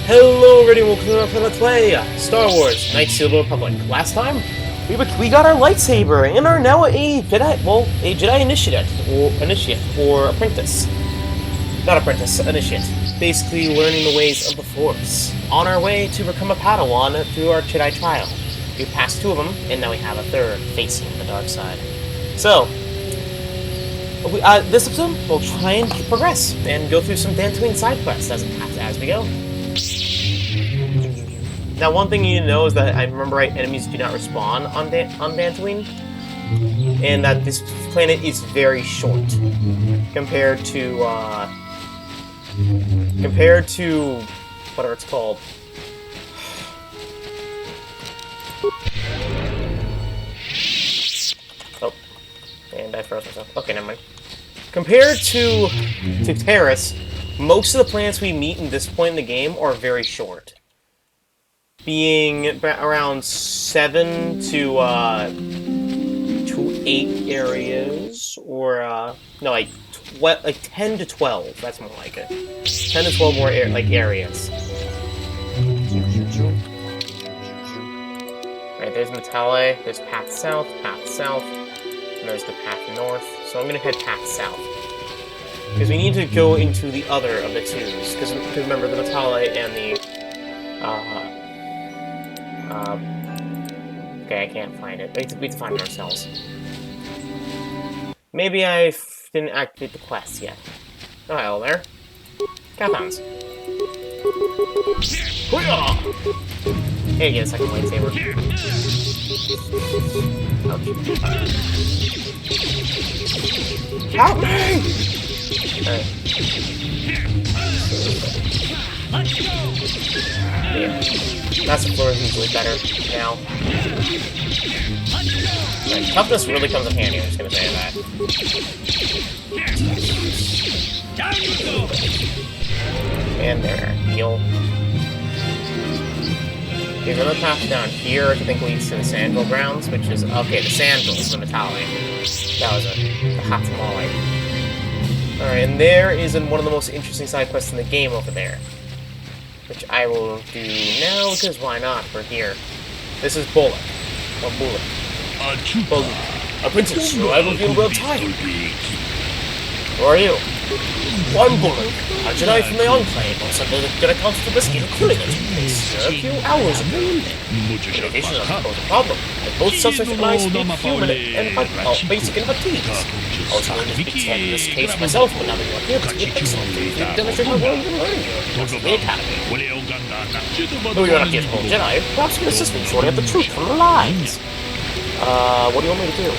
Hello, everybody, welcome to Let's Play Star Wars Knights of the Old Republic. Last time, we got our lightsaber and are now a Jedi initiate, or apprentice. Not apprentice, initiate. Basically learning the ways of the Force. On our way to become a Padawan through our Jedi trial. We passed 2 of them, and now we have a 3rd facing the dark side. So, this episode, we'll try and progress and go through some Dantooine side quests as we go. Now, one thing you need to know is that, I remember right, enemies do not respawn on Dantooine, and that this planet is very short compared to whatever it's called. Oh, and I froze myself. Okay, never mind. Compared to Terrace, most of the planets we meet in this point in the game are very short. Being around 7 to 8 areas, or no, like 10 to 12. That's more like it. 10 to 12 more areas. Right, there's Metale. There's path south, and there's the path north. So I'm gonna head path south because we need to go into the other of the 2s. Because remember, the Metale and the okay, I can't find it. We have to find it ourselves. Maybe I didn't activate the quest yet. Oh, hello there. Cathounds. Hey, get a second lightsaber. Ouch. Help me! Alright. Yeah. Master Floor is usually better now. Right, toughness really comes in handy, I'm just gonna say that. And there, heal. There's another path down here, which I think leads to the Sandal grounds, which is, okay, the Sandals, the Metale. That was the hot tamale. Alright, and there is one of the most interesting side quests in the game over there. Which I will do now, because why not? We're here. This is Bullock. Or Bullock. Bullock. A princess, I will feel well tired. Who are you? I'm Bullock, a Jedi from the Enclave, or something that Jedi Council whiskey including it. A few hours ago. Communication is a problem, and both subject and I speak human and basic and Huttese. I was going to speak to this case myself, but now that you're here, it's excellent. You demonstrate my willing to learn you. The Academy. Though you're not yet a full Jedi, perhaps you can assist me sorting out the truth from the lies. What do you want me to do?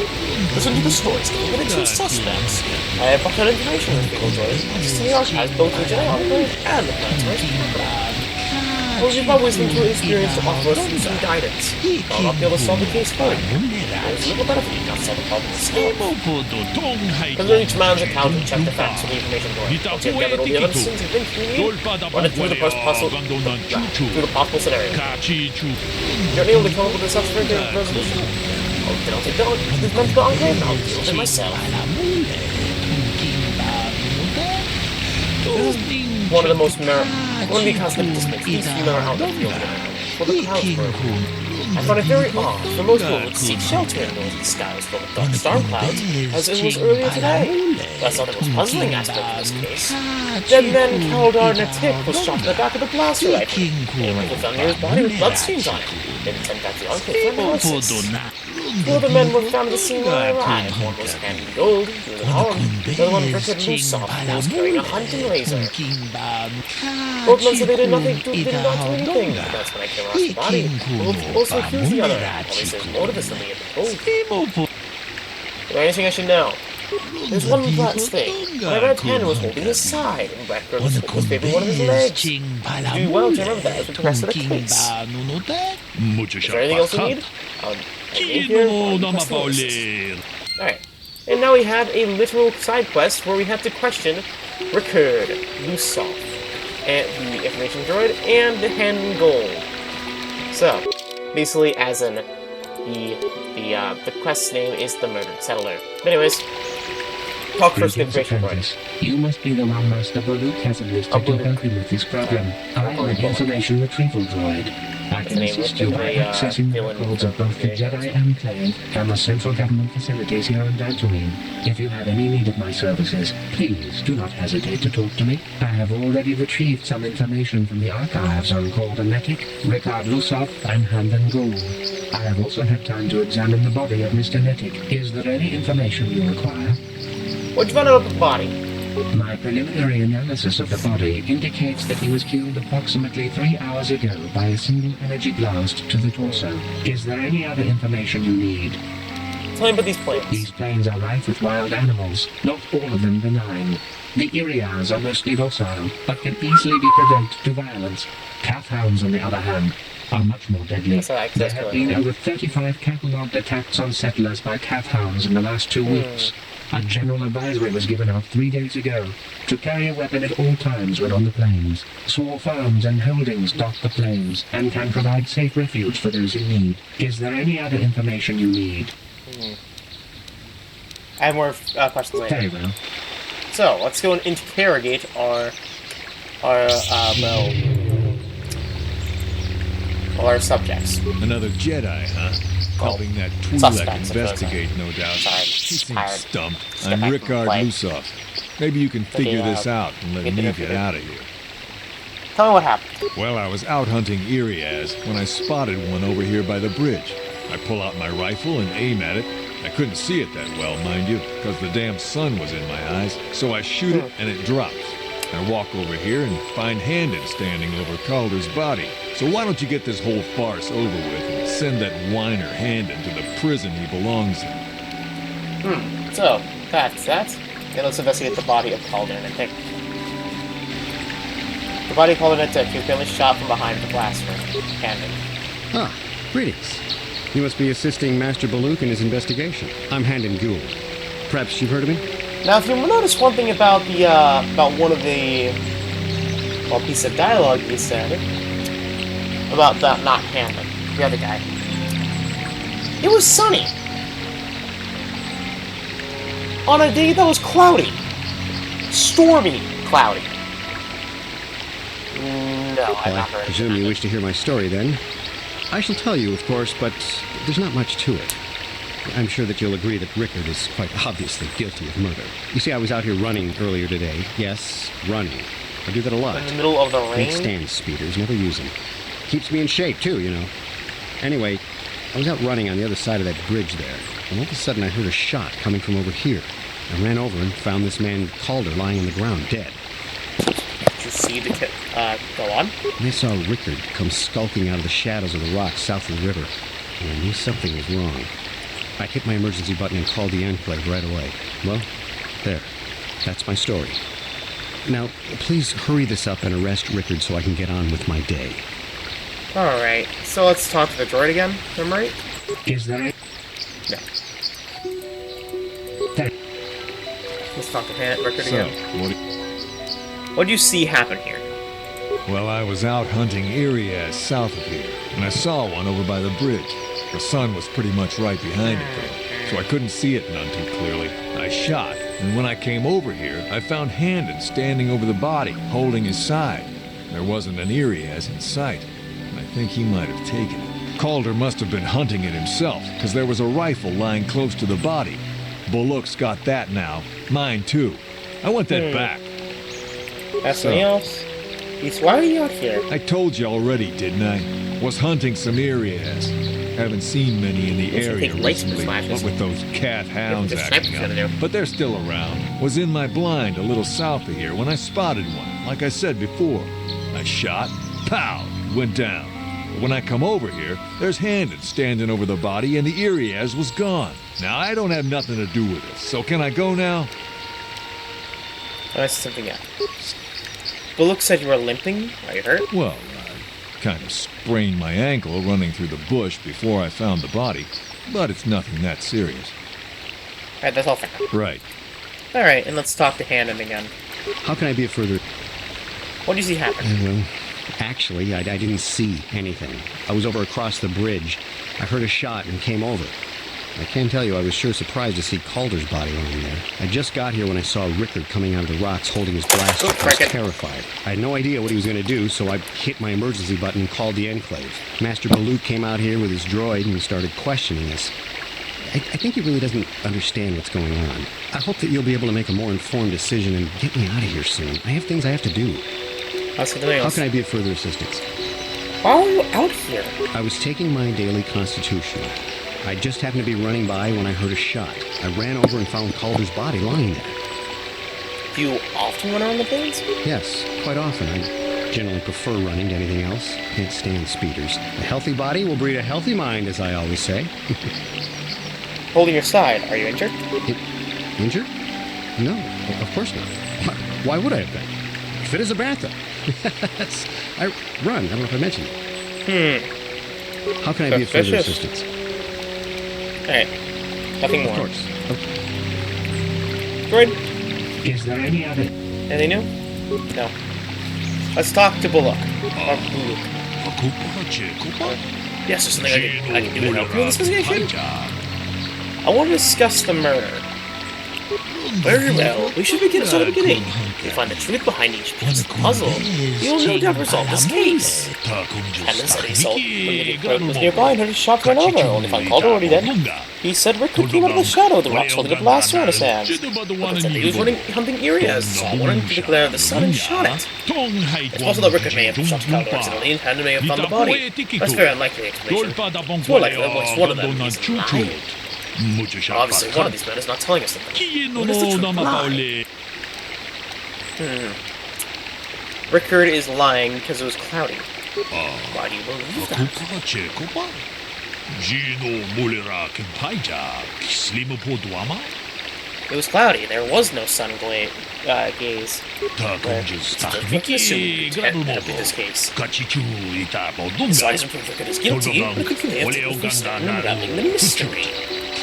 Listen to the stories given the 2 suspects. I have background information on people joining access to the archives, both the Jedi Enclave and the planetary program. Well, you've always been too experienced to offer us some guidance. I'll not be able to solve the case for you. There's little benefit in not solve the problem itself. Consider each man's account and check the facts of the information going. Once you've gathered all the evidence you think you need, run it through the possible scenario. You're unable to come up with a satisfactory resolution. Then I'll take the men to the Enclave and I'll deal with it myself. This is one of the most one of the cosmetic displays these female outlet field for the clouds were. I find it very odd for most people would seek shelter in northern skies full of dark storm clouds, as it was earlier today. That's not the most puzzling aspect of this case. Then Kaldar Natik was shot in the back of the blaster rifle. The rifle found near his body with bloodstains on it. They were sent back to the Enclave for analysis. 2 other men were found at the scene when I arrived. One was hand in gold, he was unarmed. The other one Richard Lusoff, who was carrying a hunting razor. Both men said they did not do anything. But that's when I came across the body. Both also accused the other. Obviously, there's more to this than we had been told. Is there anything I should know? There's one last thing. My right hand was holding his side, and Blackbird was favoring one of his legs. Do well to remember that as we progress to the case. Is there anything else you need? Alright, and now we have a literal side quest where we have to question Rickard, Lusoff, and the information droid, and the hand in gold. So, basically, as in the quest name is the Murdered Settler. But anyways, Talk first, get information for it. You must be the one Master Baluk has enlisted to help him with this problem. I am an information retrieval droid. I can assist you by accessing the records of both the Jedi Enclave and the central government facilities here on Dantooine. If you have any need of my services, please do not hesitate to talk to me. I have already retrieved some information from the archives on Calder Metic, Ricard Lusov, and Handan Gould. I have also had time to examine the body of Mr. Metic. Is there any information you require? What'd you find out about the body? My preliminary analysis of the body indicates that he was killed approximately 3 hours ago by a single energy blast to the torso. Is there any other information you need? Tell me about these planes. These planes are rife with wild animals, not all of them benign. The Iriars are mostly docile, but can easily be provoked to violence. Calf hounds, on the other hand, are much more deadly. There have been over 35 catalogued attacks on settlers by calf hounds in the last 2 weeks. A general advisory was given out 3 days ago to carry a weapon at all times when on the plains. Small farms and holdings dot the plains and can provide safe refuge for those in need. Is there any other information you need? I have more questions later. Very well. So, let's go and interrogate our subjects. Another Jedi, huh? Helping that Twi'lek investigate, no doubt. Sorry. She seems stumped. I'm Ricard Lusov. Maybe you can figure this out and let me get out of here. Tell me what happened. Well, I was out hunting Iriaz when I spotted one over here by the bridge. I pull out my rifle and aim at it. I couldn't see it that well, mind you, because the damn sun was in my eyes. So I shoot it and it drops. I walk over here and find Handon standing over Calder's body. So why don't you get this whole farce over with and send that whiner Handon to the prison he belongs in? So, that's that. Okay, let's investigate the body of Calder and pick. The body of Calder Metic was barely shot from behind the blaster. Handon. Ah, greetings. You must be assisting Master Baluk in his investigation. I'm Handon Gould. Perhaps you've heard of me? Now, if you notice one thing about the, about one of the, well, piece of dialogue he said, about the, not Handon, the other guy. It was sunny. On a day that was cloudy. Stormy cloudy. No, I've not heard I presume you wish to hear my story, then. I shall tell you, of course, but there's not much to it. I'm sure that you'll agree that Ricard is quite obviously guilty of murder. You see, I was out here running earlier today. Yes, running. I do that a lot. In the middle of the rain? Can't stand speeders, never use them. Keeps me in shape, too, you know. Anyway, I was out running on the other side of that bridge there, and all of a sudden I heard a shot coming from over here. I ran over and found this man Calder lying on the ground, dead. Did you see the kid, go on? And I saw Ricard come skulking out of the shadows of the rocks south of the river, and I knew something was wrong. I hit my emergency button and called the Enclave right away. Well, there. That's my story. Now, please hurry this up and arrest Ricard so I can get on with my day. Alright, so let's talk to the droid again, am I right? Is there No. Let's talk to Ricard again. What do you see happen here? Well, I was out hunting Iriaz south of here, and I saw one over by the bridge. The sun was pretty much right behind it, though, so I couldn't see it none too clearly. I shot, and when I came over here, I found Handon standing over the body, holding his side. There wasn't an Iriaz in sight, and I think he might have taken it. Calder must have been hunting it himself, because there was a rifle lying close to the body. Baluk's got that now. Mine, too. I want that back. Anything else? Why are you out here? I told you already, didn't I? Was hunting some Iriaz. Haven't seen many in the area recently, what with those cat hounds acting up. But they're still around. Was in my blind a little south of here when I spotted one, like I said before. I shot, pow, went down. But when I come over here, there's Handon standing over the body and the Iriaz was gone. Now, I don't have nothing to do with this, so can I go now? That's something else. Baluk said you were limping. Are you hurt? Well, I kind of sprained my ankle running through the bush before I found the body, but it's nothing that serious. Alright, that's all fair. Right. Alright, and let's talk to Handon again. How can I be of further... What did you see happen? Well, actually, I didn't see anything. I was over across the bridge. I heard a shot and came over. I can tell you I was sure surprised to see Calder's body lying there. I just got here when I saw Rickard coming out of the rocks holding his blaster. I was terrified. I had no idea what he was going to do, so I hit my emergency button and called the Enclave. Master Baloo came out here with his droid and started questioning us. I think he really doesn't understand what's going on. I hope that you'll be able to make a more informed decision and get me out of here soon. I have things I have to do. How can I be of further assistance? Why are you out here? I was taking my daily constitutional. I just happened to be running by when I heard a shot. I ran over and found Calder's body lying there. Do you often run around the plains? Yes, quite often. I generally prefer running to anything else. Can't stand speeders. A healthy body will breed a healthy mind, as I always say. Holding your side. Are you injured? Injured? No, of course not. Why would I have been? Fit as a bathtub. I run. I don't know if I mentioned it. How can I be of further assistance? Alright. Nothing more. Of course. Okay. Droid? Is there any other? Anything new? No. Let's talk to Bullock. Or Bullock. Yes, there's something I can do to help you in this investigation. I want to discuss the murder. Very well. We should begin at the beginning. We find the truth behind each piece of the puzzle. You will no doubt resolve this case. And then said he saw when the clerk was nearby and heard his shot run over, only found Calder already dead. He said Rickard came out of the shadow of the rocks holding a blaster in his hands. But said he was hunting Irias, saw one to the glare of the sun and shot it. It's possible that Rickard may have shot Calder accidentally and Hannah may have found the body. That's a very unlikely explanation. It's more likely that at least one of them is lying. Obviously, one of these men is not telling us something. What is the truth lie? Rickard is lying because it was cloudy. Why do you believe that? It was cloudy. There was no sun gaze. We can assume that in this case. His eyes prove Rickard is guilty, but it could be able to be certain unraveling the mystery.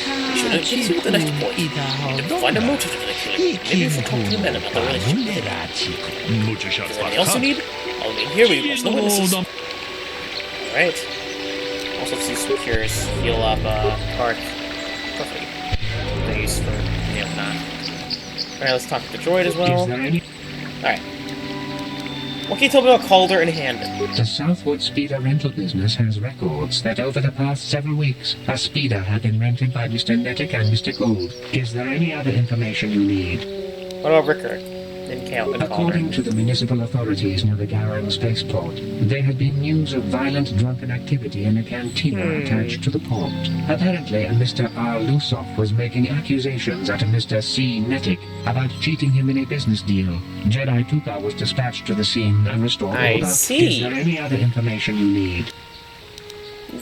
We should have continued with the next point. We need to find a motive for the killing. Maybe if we talk to the men about the relationship. If there's anything else you need, I'll meet here with you the witnesses. Alright. Also, let's use some cures. Heal up, Park. Perfect. They're used for that. Alright, let's talk to the droid as well. Alright. What can you tell me about Calder and Handon? The Southwood Speeder rental business has records that over the past several weeks, a speeder had been rented by Mr. Nettic and Mr. Gould. Is there any other information you need? What about Rickard and Calder? According to the municipal authorities near the Garan spaceport, there had been news of violent drunken activity in a cantina attached to the port. Apparently, Mr. R. Lusoff was making accusations at a Mr. C. Nettic about cheating him in a business deal. Jedi Tuka was dispatched to the scene and restored order. I see. Is there any other information you need?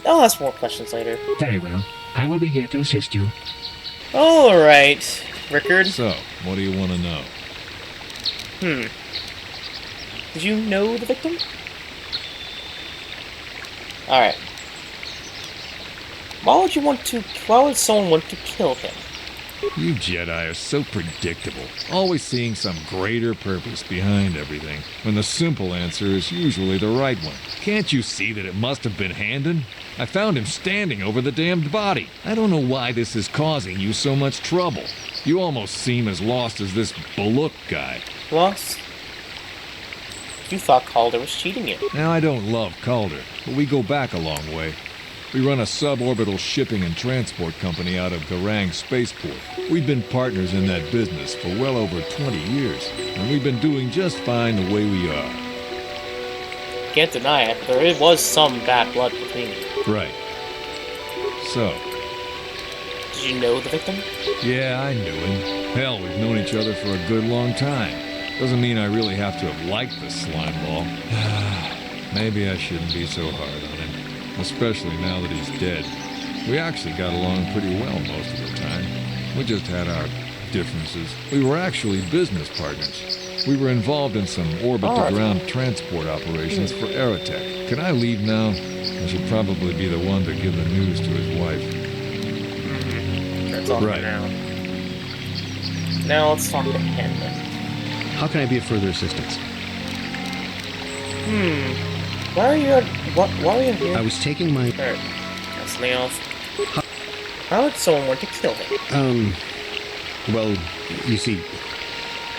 I'll ask more questions later. Very well. I will be here to assist you. Alright, Rickard. So, what do you want to know? Did you know the victim? Alright. Why would someone want to kill him? You Jedi are so predictable, always seeing some greater purpose behind everything, when the simple answer is usually the right one. Can't you see that it must have been Handon? I found him standing over the damned body. I don't know why this is causing you so much trouble. You almost seem as lost as this Bullock guy. Lost? You thought Calder was cheating you. Now, I don't love Calder, but we go back a long way. We run a suborbital shipping and transport company out of Garang Spaceport. We've been partners in that business for well over 20 years, and we've been doing just fine the way we are. Can't deny it, there was some bad blood between you. Right. So? Did you know the victim? Yeah, I knew him. Hell, we've known each other for a good long time. Doesn't mean I really have to have liked the slime ball. Maybe I shouldn't be so hard on him, especially now that he's dead. We actually got along pretty well most of the time. We just had our differences. We were actually business partners. We were involved in some orbit-to-ground transport operations for Aerotech. Can I leave now? I should probably be the one to give the news to his wife. That's all right. Now let's talk to Handon. How can I be of further assistance? Why are you here? I was taking my... Alright. Something else? How would someone want to kill him? Well, you see,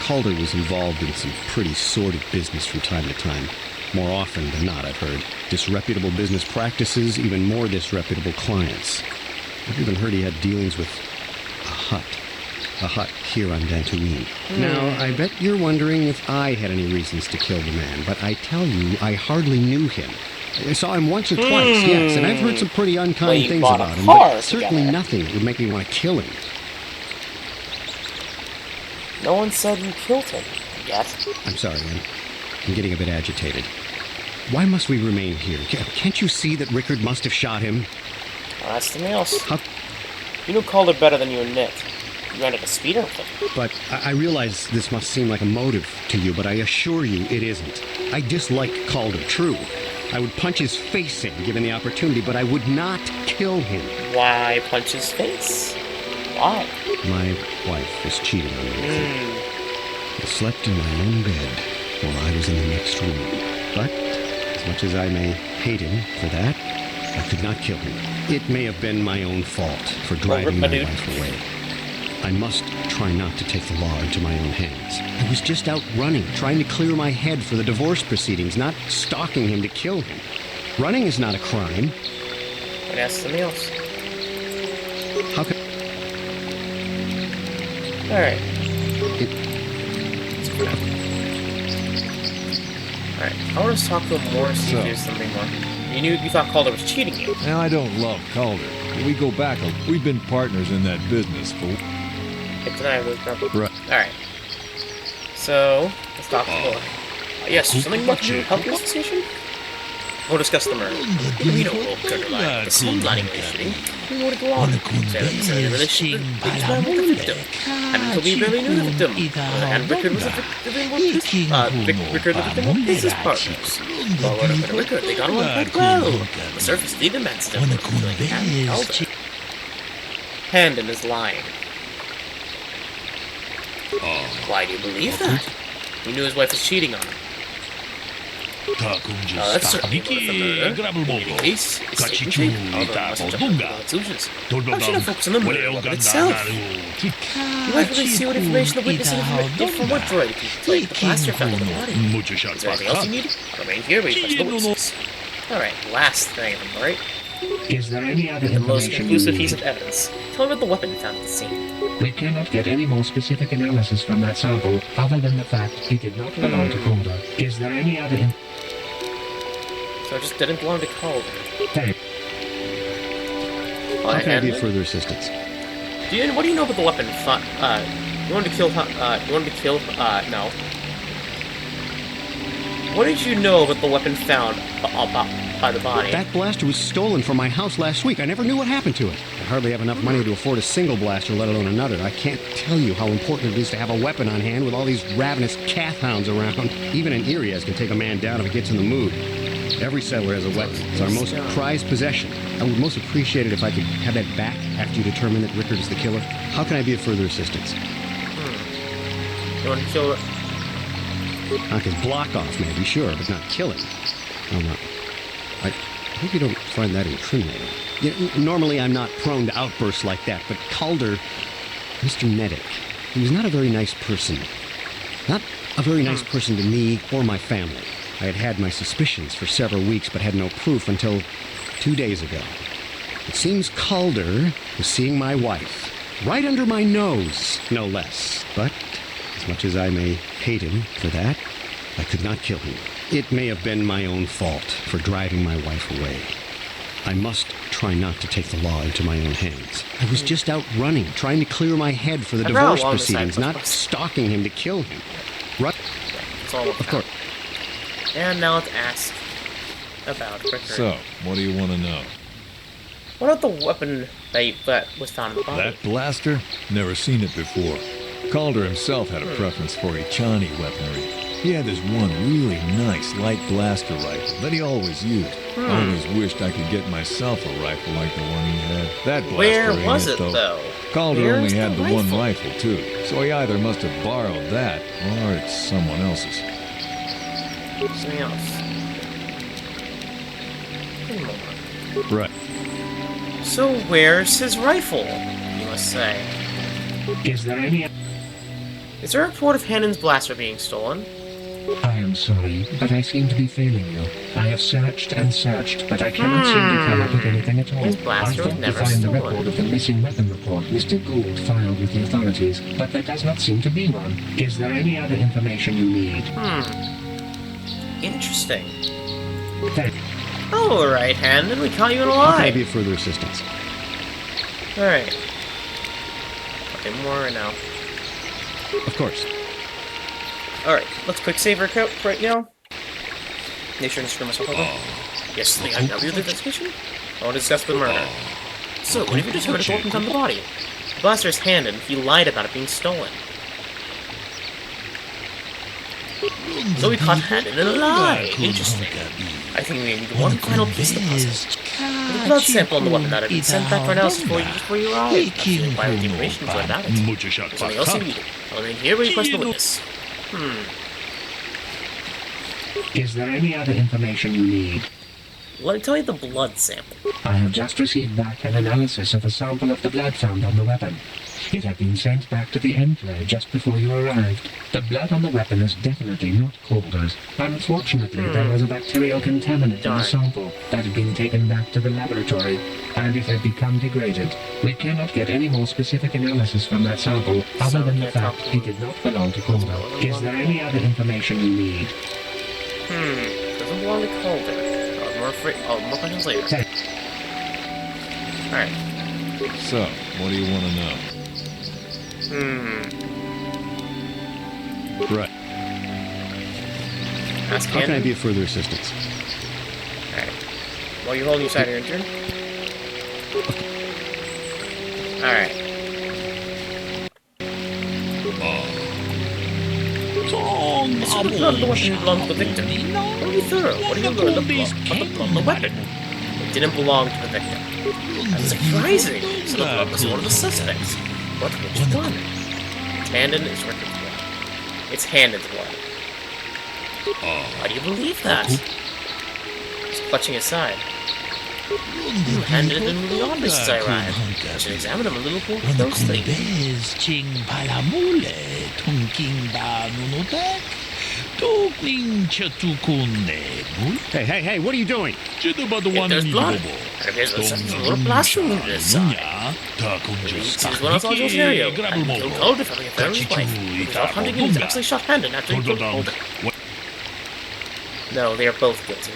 Calder was involved in some pretty sordid business from time to time. More often than not, I've heard. Disreputable business practices, even more disreputable clients. I've even heard he had dealings with a hut here on Dantooine. Now, I bet you're wondering if I had any reasons to kill the man, but I tell you, I hardly knew him. I saw him once or twice, yes, and I've heard some pretty unkind things about him, but certainly nothing that would make me want to kill him. No one said you killed him yet. I'm sorry, I'm getting a bit agitated. Why must we remain here? Can't you see that Rickard must have shot him? Well, that's something else. How? You know Calder better than you admit. You ran up a speeder with him. But I realize this must seem like a motive to you, but I assure you it isn't. I dislike Calder, true. I would punch his face in, given the opportunity, but I would not kill him. Why punch his face? Why? My wife was cheating on me. I slept in my own bed while I was in the next room. But, as much as I may hate him for that, I could not kill him. It may have been my own fault for driving my wife away. I must try not to take the law into my own hands. I was just out running, trying to clear my head for the divorce proceedings, not stalking him to kill him. Running is not a crime. But ask something else. How can... Alright. Alright, I want to talk to him more, see if there's something more. You thought Calder was cheating you. Now, I don't love Calder. We go back, we've been partners in that business for... Right. Alright. So, let's talk to Calder. Yes, something about to help your association? We'll discuss the murder. We don't go to the planning initiative. We want to go on. So the relationship with the victim. And until we barely knew the victim. And Rickard was a victim. Rickard the victim of business partners. Well, what happened to Rickard? They got along quite well. On the surface, the man still was Handon is lying. Why do you believe that? He knew his wife was cheating on him. That's certainly one of the murder. In any case, it's taken take, although I must jump to conclusions. How should I focus on the murder weapon itself? You might really see what information the witness and from what droid can take the blaster found in the body. Is there anything else you need? I'll remain here waiting for the witnesses. Alright, last thing, right? Is there any other The most information conclusive you piece need? of evidence. Tell me about the weapon found at the scene. We cannot get any more specific analysis from that sample other than the fact it did not belong to Calder. Is there any other So it just didn't belong to Calder. Hey, How can I be of further assistance? What do you know about the weapon? You wanted to kill, no. What did you know about the weapon found by the body? That blaster was stolen from my house last week. I never knew what happened to it. I hardly have enough money to afford a single blaster, let alone another. I can't tell you how important it is to have a weapon on hand with all these ravenous calf hounds around. Even an Irias can take a man down if it gets in the mood. Every settler has a weapon. It's our most prized possession. I would most appreciate it if I could have that back after you determine that Rickard is the killer. How can I be of further assistance? You want to kill it? I can block off, maybe, sure, but not killing. Oh, no. I hope you don't find that incriminating. Normally, I'm not prone to outbursts like that, but Calder, Mr. Nedick, he was not a very nice person. Not a very nice person to me or my family. I had had my suspicions for several weeks, but had no proof until 2 days ago. It seems Calder was seeing my wife, right under my nose, no less. But, as much as I may hate him for that, I could not kill him. It may have been my own fault for driving my wife away. I must try not to take the law into my own hands. I was just out running, trying to clear my head for the divorce proceedings, not stalking him to kill him. Right? It's all Of course. And now let's ask about Rickard. So, what do you want to know? What about the weapon that was found in the body? That blaster? Never seen it before. Calder himself had a preference for Juhani weaponry. He had this one really nice light blaster rifle that he always used. I always wished I could get myself a rifle like the one he had. That blaster Where ain't was it, though. though? Calder Where's only had the one rifle? rifle, too. So he either must have borrowed that, or it's someone else's. Something else. Give me a moment. Right. So where's his rifle? You must say. Is there any... Is there a report of Hannon's blaster being stolen? I am sorry, but I seem to be failing you. I have searched and searched, but I cannot seem to come up with anything at all. His I blaster was thought to never find the stolen. record of the missing weapon report Mr. Gould filed with the authorities, but there does not seem to be one. Is there any other information you need? Interesting. Thank Alright, Hannon, we caught you in a How can I lie. be of further assistance? Alright. Nothing more right now. Of course. Alright, let's quick save our account right now. Make sure to screw myself over. Yes, the IW investigation? I want to discuss the murder. So, what have you determined to open on the body? The blaster's Hannon, he lied about it being stolen. So we caught Hannon in a lie. Interesting. I think we need one final piece of the puzzle. The blood sample on the weapon that had been sent back for analysis before you arrived. That's the vital information to about it. There's something else you need. I'll remain here where you question the witness. Is there any other information you need? Let me tell you the blood sample. I have just received back an analysis of a sample of the blood found on the weapon. It had been sent back to the enclave just before you arrived. The blood on the weapon is definitely not Calder's. Unfortunately, there was a bacterial contaminant in the sample that had been taken back to the laboratory, and it had become degraded. We cannot get any more specific analysis from that sample, other than the fact it did not belong to Calder. Is there any other information you need? Doesn't belong to Calder. More questions later. Alright. So, what do you want to know? Right. Ask How can I Hannon. be of further assistance? Alright. While you're holding your side of your turn. Alright. It's the blood of the weapon belonged to the victim. What are you thorough? What are you going to look for? The blood of the weapon. It didn't belong to the victim. That's surprising. So the blood was one of the suspects. But which one? Hannon is Rickard's blood. It's Hannon's blood. Why do you believe that? He's clutching his side. Hannon didn't really honest as I arrived. I should examine him a little more closely. Hey, what are you doing? If there's blood, it appears that something's a little blasphemy on this side. He's one of Ontario, and killed Calder for having a affair with his wife. He was out hunting and he's actually shot Hannon after he killed Calder. No, they are both guilty.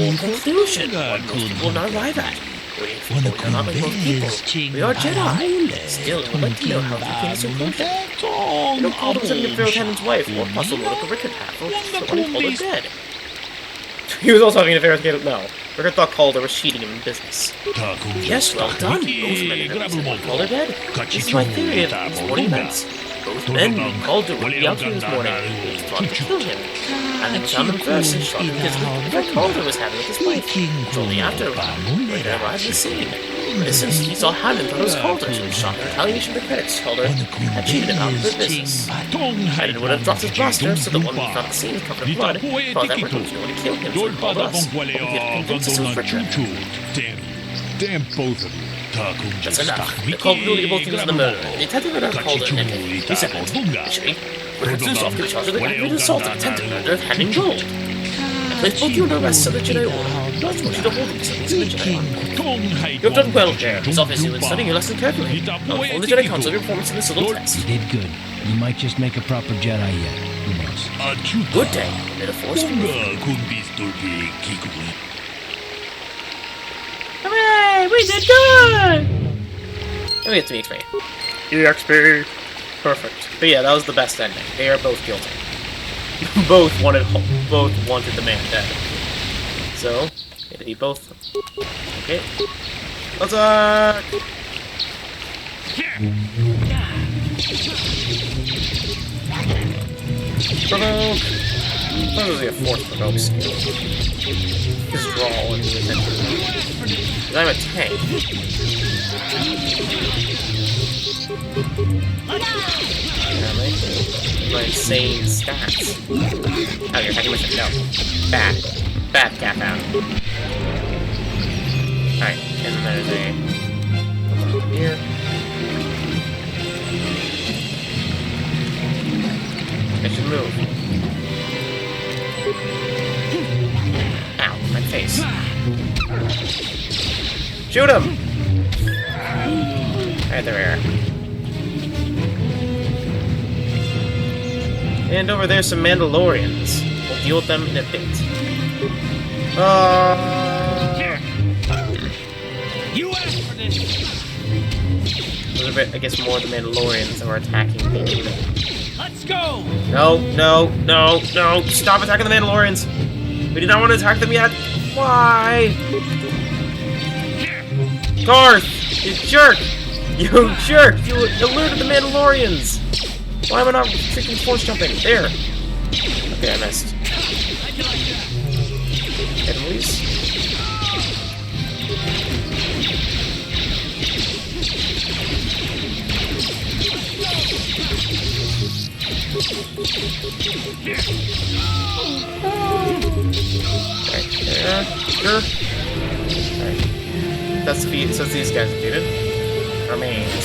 In conclusion, what most people will not arrive at. We are not like most people. We are Jedi. Still, I would like to know how you came to this conclusion. You know, Calder was having an affair with Hannon's wife, or possible motive for Rickard had, or someone Calder dead. He was also having an affair with Calder. No. Rickard thought Calder was cheating him in business. Yes, well done. Both men and Calder dead. This is my theory of these morning events. Both men knew Calder would be out here this morning. They plotted to kill him. And then found him first and shot him because of the affair Calder was having with his wife. Shortly after, Rickard arrived at the scene. In this instance, he saw Hannon thought it was Calder, so he shot in retaliation for the credits. Calder had cheated him out of the business. Hannon would have dropped his blaster, so the one we found at the scene was covered in blood. Thought that Rickard was going to kill him, so he called us. But we had convinced us it was Rickard. Damn both of you. That's enough. The culpability of both victims of the murder. The detective had Calder and ended. He said, initially, Rickard Zusoff could charge with the aggravated assault of attempted murder of Hannon Gold. I placed both you under arrest under Jedi order. I want you to hold them to in the Jedi order. You have done well there. It's obvious you've been studying your lesson carefully. I'll inform the Jedi Council of your performance in this little test. You did good. You might just make a proper Jedi yet. Who knows? Good day. May the Force be with you. Hooray! We did good! And we get to be XP. EXP! Perfect. But yeah, that was the best ending. They are both guilty. both wanted the man dead. So, it'd be both. Okay. Attack! Provoke! That was a force provoke skill. His draw and his attention. I'm a tank. My insane stats. Oh, you're attacking with no. Bad. Bad cat out. Alright, and then there's face. Shoot him! Alright, there we are. And over there's some Mandalorians. We'll deal with them in a bit. You asked for this. Those are, I guess, more of the Mandalorians that were attacking me. Let's go. No! Stop attacking the Mandalorians! We do not want to attack them yet! Why? Garth! You jerk! You jerk! You alerted the Mandalorians! Why am I not freaking force jumping? There! Okay, I missed. Hit him, please. Alright, there. Sure. Alright. That's defeated, so these guys defeated. Remains.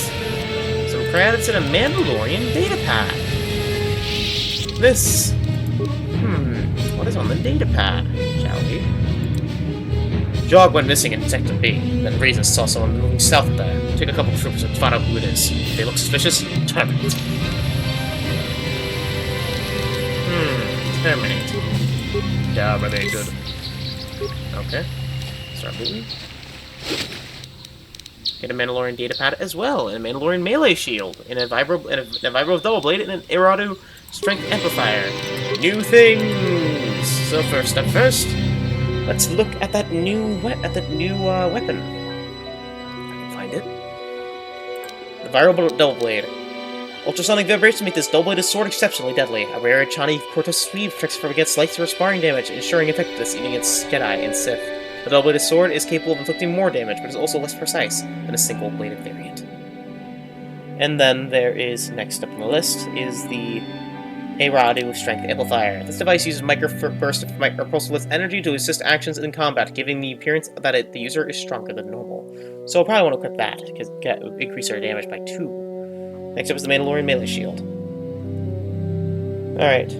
Some credits and a Mandalorian data pad. This. What is on the data pad, shall we? Jog went missing in Sector B. Then Reason saw someone moving south of there. Take a couple of troopers and find out who it is. If they look suspicious, terminate. Terminate. Dominated. Okay. Start moving. Get a Mandalorian data pad as well, and a Mandalorian melee shield, and a vibro double blade, and an Iradu strength amplifier. New things. So first up first, let's look at that new weapon. If I can find it. The vibro double blade. Ultrasonic vibrations make this double-bladed sword exceptionally deadly. A rare Juhani Cortus weave tricks from against light through sparring damage, ensuring effectiveness even against Jedi and Sith. The double-bladed sword is capable of inflicting more damage, but is also less precise than a single-bladed variant. And then there is, next up on the list, is the Iradu Strength Amplifier. This device uses microburst of micropulseless energy to assist actions in combat, giving the appearance that the user is stronger than normal. So I'll probably want to equip that, because it will increase our damage by 2. Next up is the Mandalorian melee shield. Alright.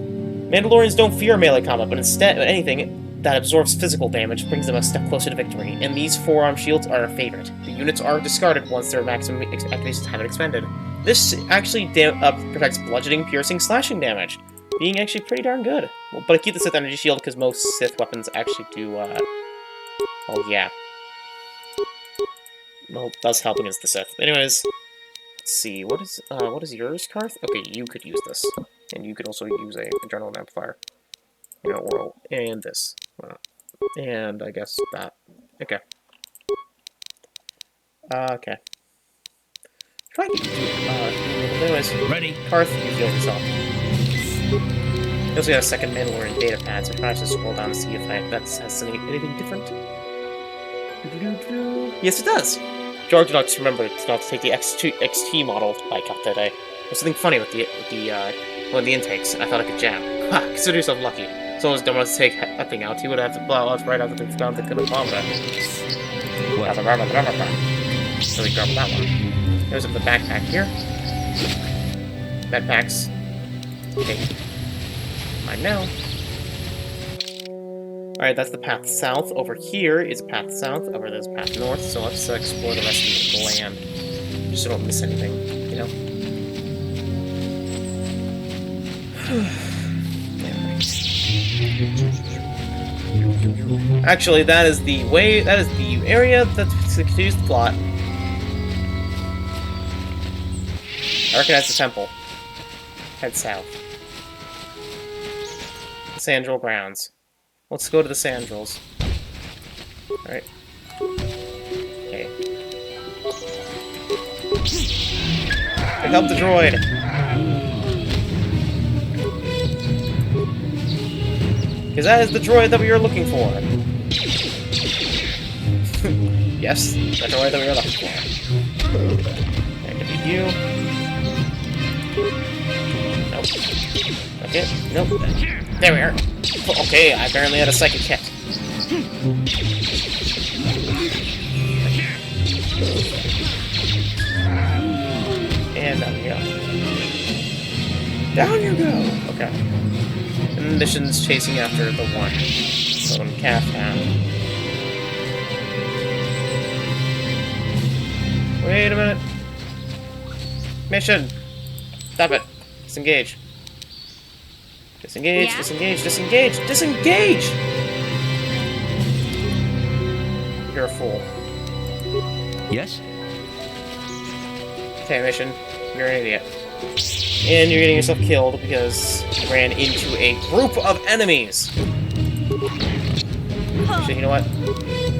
Mandalorians don't fear melee combat, but instead, anything that absorbs physical damage brings them a step closer to victory, and these forearm shields are a favorite. The units are discarded once their maximum activations have been expended. This actually protects bludgeoning, piercing, slashing damage, being actually pretty darn good. Well, but I keep the Sith energy shield because most Sith weapons actually do, oh yeah. Well, it does help against the Sith. Anyways, let's see, what is yours, Karth? Okay, you could use this. And you could also use a adrenaline amplifier. You know, oral, and this. And I guess that. Okay. Okay. Try to anyways, Ready. Karth, you heal yourself. I also got a second Mandalorian data pad, so I should scroll down to see if that has anything different. Yes, it does! George not to remember not to take the XT model I got that day. There's something funny with the intakes, and I thought I could jam. Ha! Consider yourself lucky. Someone's don't want to take that thing out, he would have to blow out right after they found the good bomb that. So we grab that one. There's the backpack here. Backpacks. Okay. Mine now. Alright, that's the path south. Over here is path south. Over there's path north. So let's explore the rest of the land. Just so I don't miss anything, you know? Actually, that is the area that continues the plot. I recognize the temple. Head south. The Sandral grounds. Let's go to the Sandrals. Alright. Okay. Help the droid! Because that is the droid that we are looking for. Yes, the droid that we are looking for. And defeat you. Nope. Okay, nope. There we are. Okay, I apparently had a psychic hit. And down you go. Down you go! Okay. And missions chasing after the one. Lone calf down. Wait a minute. Mission. Stop it. Disengage. Disengage, Yeah? disengage, disengage, disengage! You're a fool. Yes? Okay, mission. You're an idiot. And you're getting yourself killed because you ran into a group of enemies. Actually, you know what?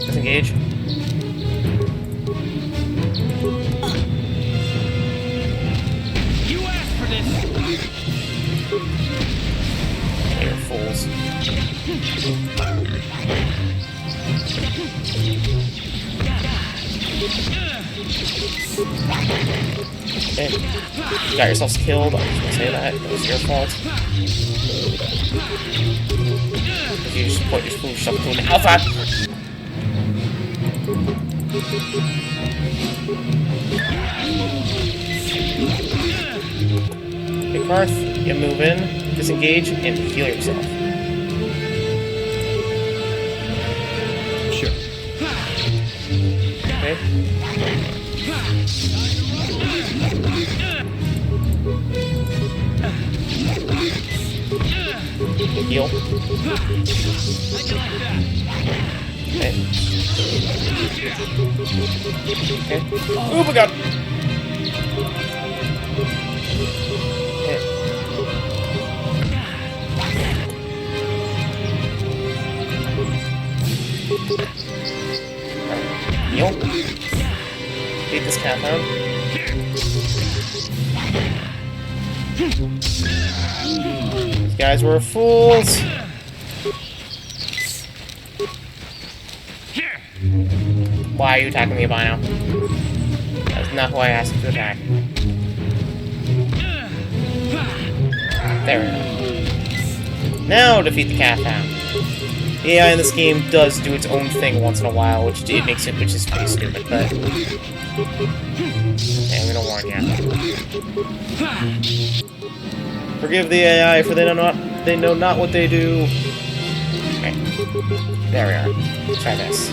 Disengage. You asked for this! You're fools. Okay. You got yourselves killed. I'm just gonna say that. It was your fault. You just put yourself to an alpha! Okay, Karth, you move in, disengage, and heal yourself. Sure. Okay? Heal. Okay. Okay. Oh my god! Okay. Heal. Beat this cat down. These guys were fools. Why are you attacking me, Albino? That's not who I asked you to attack. There we go. Now defeat the cat hound. The AI in this game does do its own thing once in a while, which it makes it, which is pretty stupid, but... Okay, I'm gonna warn you. Forgive the AI, for they know not what they do. Okay. There we are. Let's try this.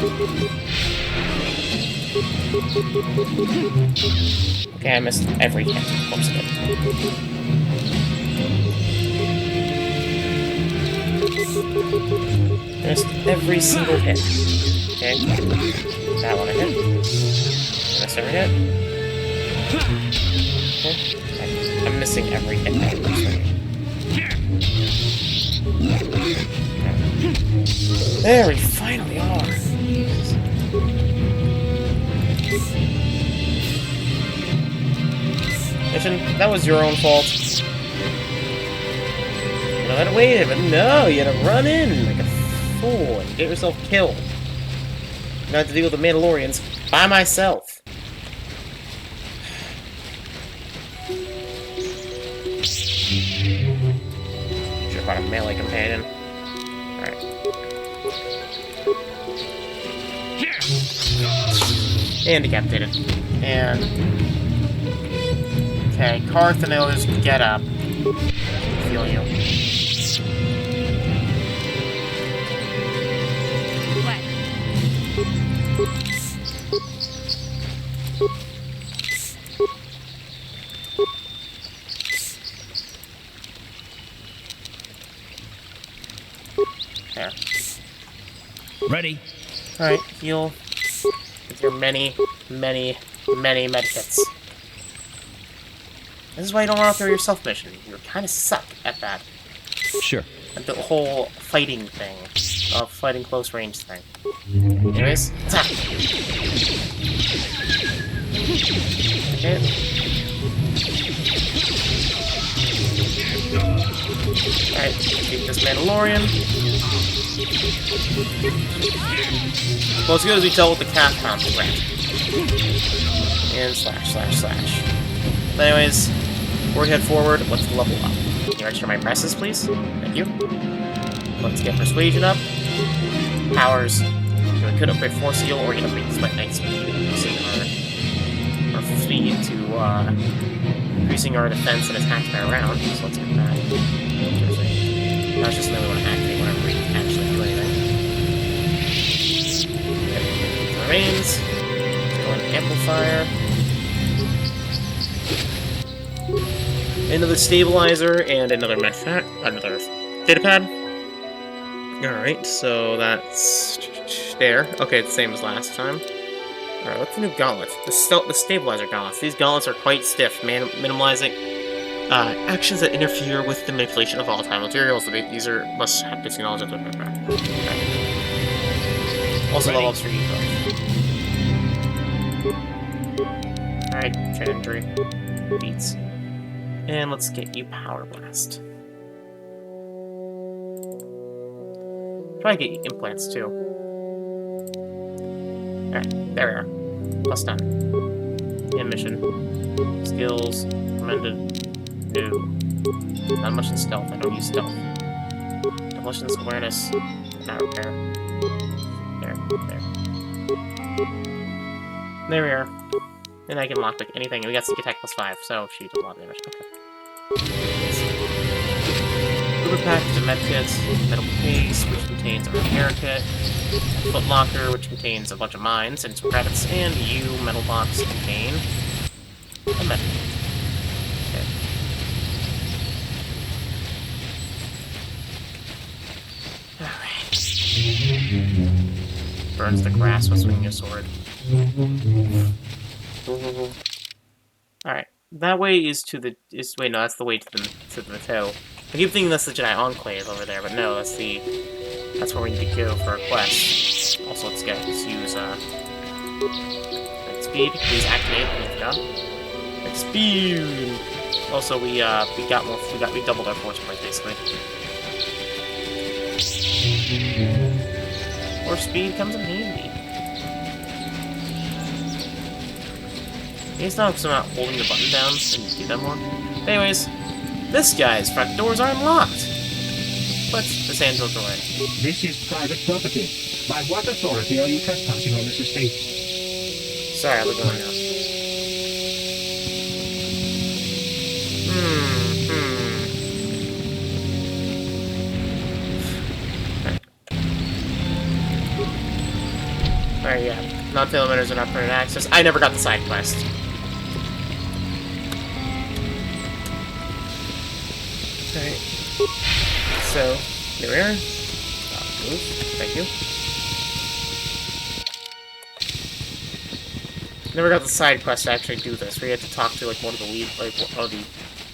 Okay, I missed every hit. Of course I did. Missed every single hit. Okay. That one I hit. Missed every hit. Okay. I'm missing every hit. There we finally are. Mission, that was your own fault. You know, that waited, but no, you had to run in like a fool and get yourself killed. Now I have to deal with the Mandalorians by myself. Should have brought a melee companion. Alright. And decapitated. And... Okay, Karth and the others, get up. Feel you. What? There. Ready? Alright, heal with your many medkits. This is why you don't run out there yourself mission. You kind of suck at that. Sure. At the whole fighting thing. Fighting close range thing. Anyways, attack! Okay. Alright, keep this Mandalorian. Well, as good as we tell with the cat pound threat. And slash. But anyways, before we head forward, let's level up. Can you register my presses, please? Thank you. Let's get Persuasion up. Powers. So we could upgrade Force Heal, or we can upgrade Sweat Night Speed, increasing our speed to, increasing our defense and attack by round. So let's get that. That's just something we want to activate whenever we actually do anything. Okay. Remains. Go in Amplifier. Another stabilizer and another another data pad. Alright, so that's there. Okay, it's the same as last time. Alright, what's the new gauntlet? The stabilizer gauntlets. These gauntlets are quite stiff, minimizing actions that interfere with the manipulation of volatile materials. These must have basic knowledge of the Also level ups for you both. Alright, chain injury. Beats. And let's get you Power Blast. Try to get you implants too. Alright, there we are. Plus 10. And mission. Skills. Recommended. New. Not much in stealth. I don't use stealth. Demolitions, awareness. Not repair. There. There we are. And I can lockpick anything. And we got sneak attack plus 5, so she does a lot of damage. Okay. Uber pack, the med kits, metal case, which contains a repair kit, foot locker, which contains a bunch of mines and some credits, and you, metal box, contain a med kit. Okay. Alright. Burns the grass while swinging your sword. Alright. That way is to the wait, no, that's the way to the toe. I keep thinking that's the Jedi Enclave over there, but no, that's where we need to go for a quest. Also, let's use light speed. Please activate. Light speed. Also, we doubled our force points basically. More speed comes in handy. It's not because I'm not holding the button down, so you do that more. Anyways, this guy's front doors are unlocked. But the sandal door. This is private property. By what authority are you trespassing on this estate? Sorry, I'll be going now. Alright, yeah. Non-fail emitters are not permanent access. I never got the side quest. Alright. So, here we are. Move. Thank you. Never got the side quest to actually do this. We had to talk to like one of the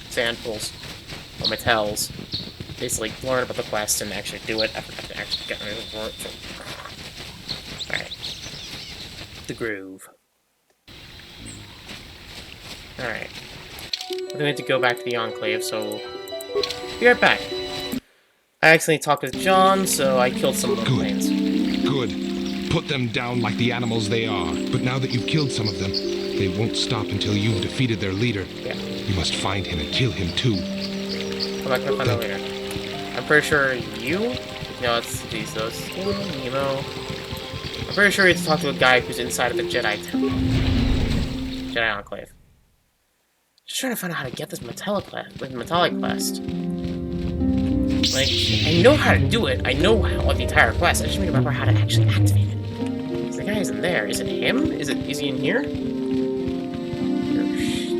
sandals or metals. Basically, learn about the quest and actually do it. I forgot to actually get rid of it. Alright. The groove. Alright. We need to go back to the Enclave, so be right back. I accidentally talked with John, so I killed some of those planes. Good. Put them down like the animals they are. But now that you've killed some of them, they won't stop until you've defeated their leader. Yeah. You must find him and kill him too. Come back to find out later. I'm pretty sure you? No, it's those. Nemo. I'm pretty sure you have to talk to a guy who's inside of the Jedi Enclave. Just trying to find out how to get this metallic quest. Like, I know how to do it. I know how the entire quest. I just need to remember how to actually activate it. Because the guy isn't there. Is it him? Is he in here?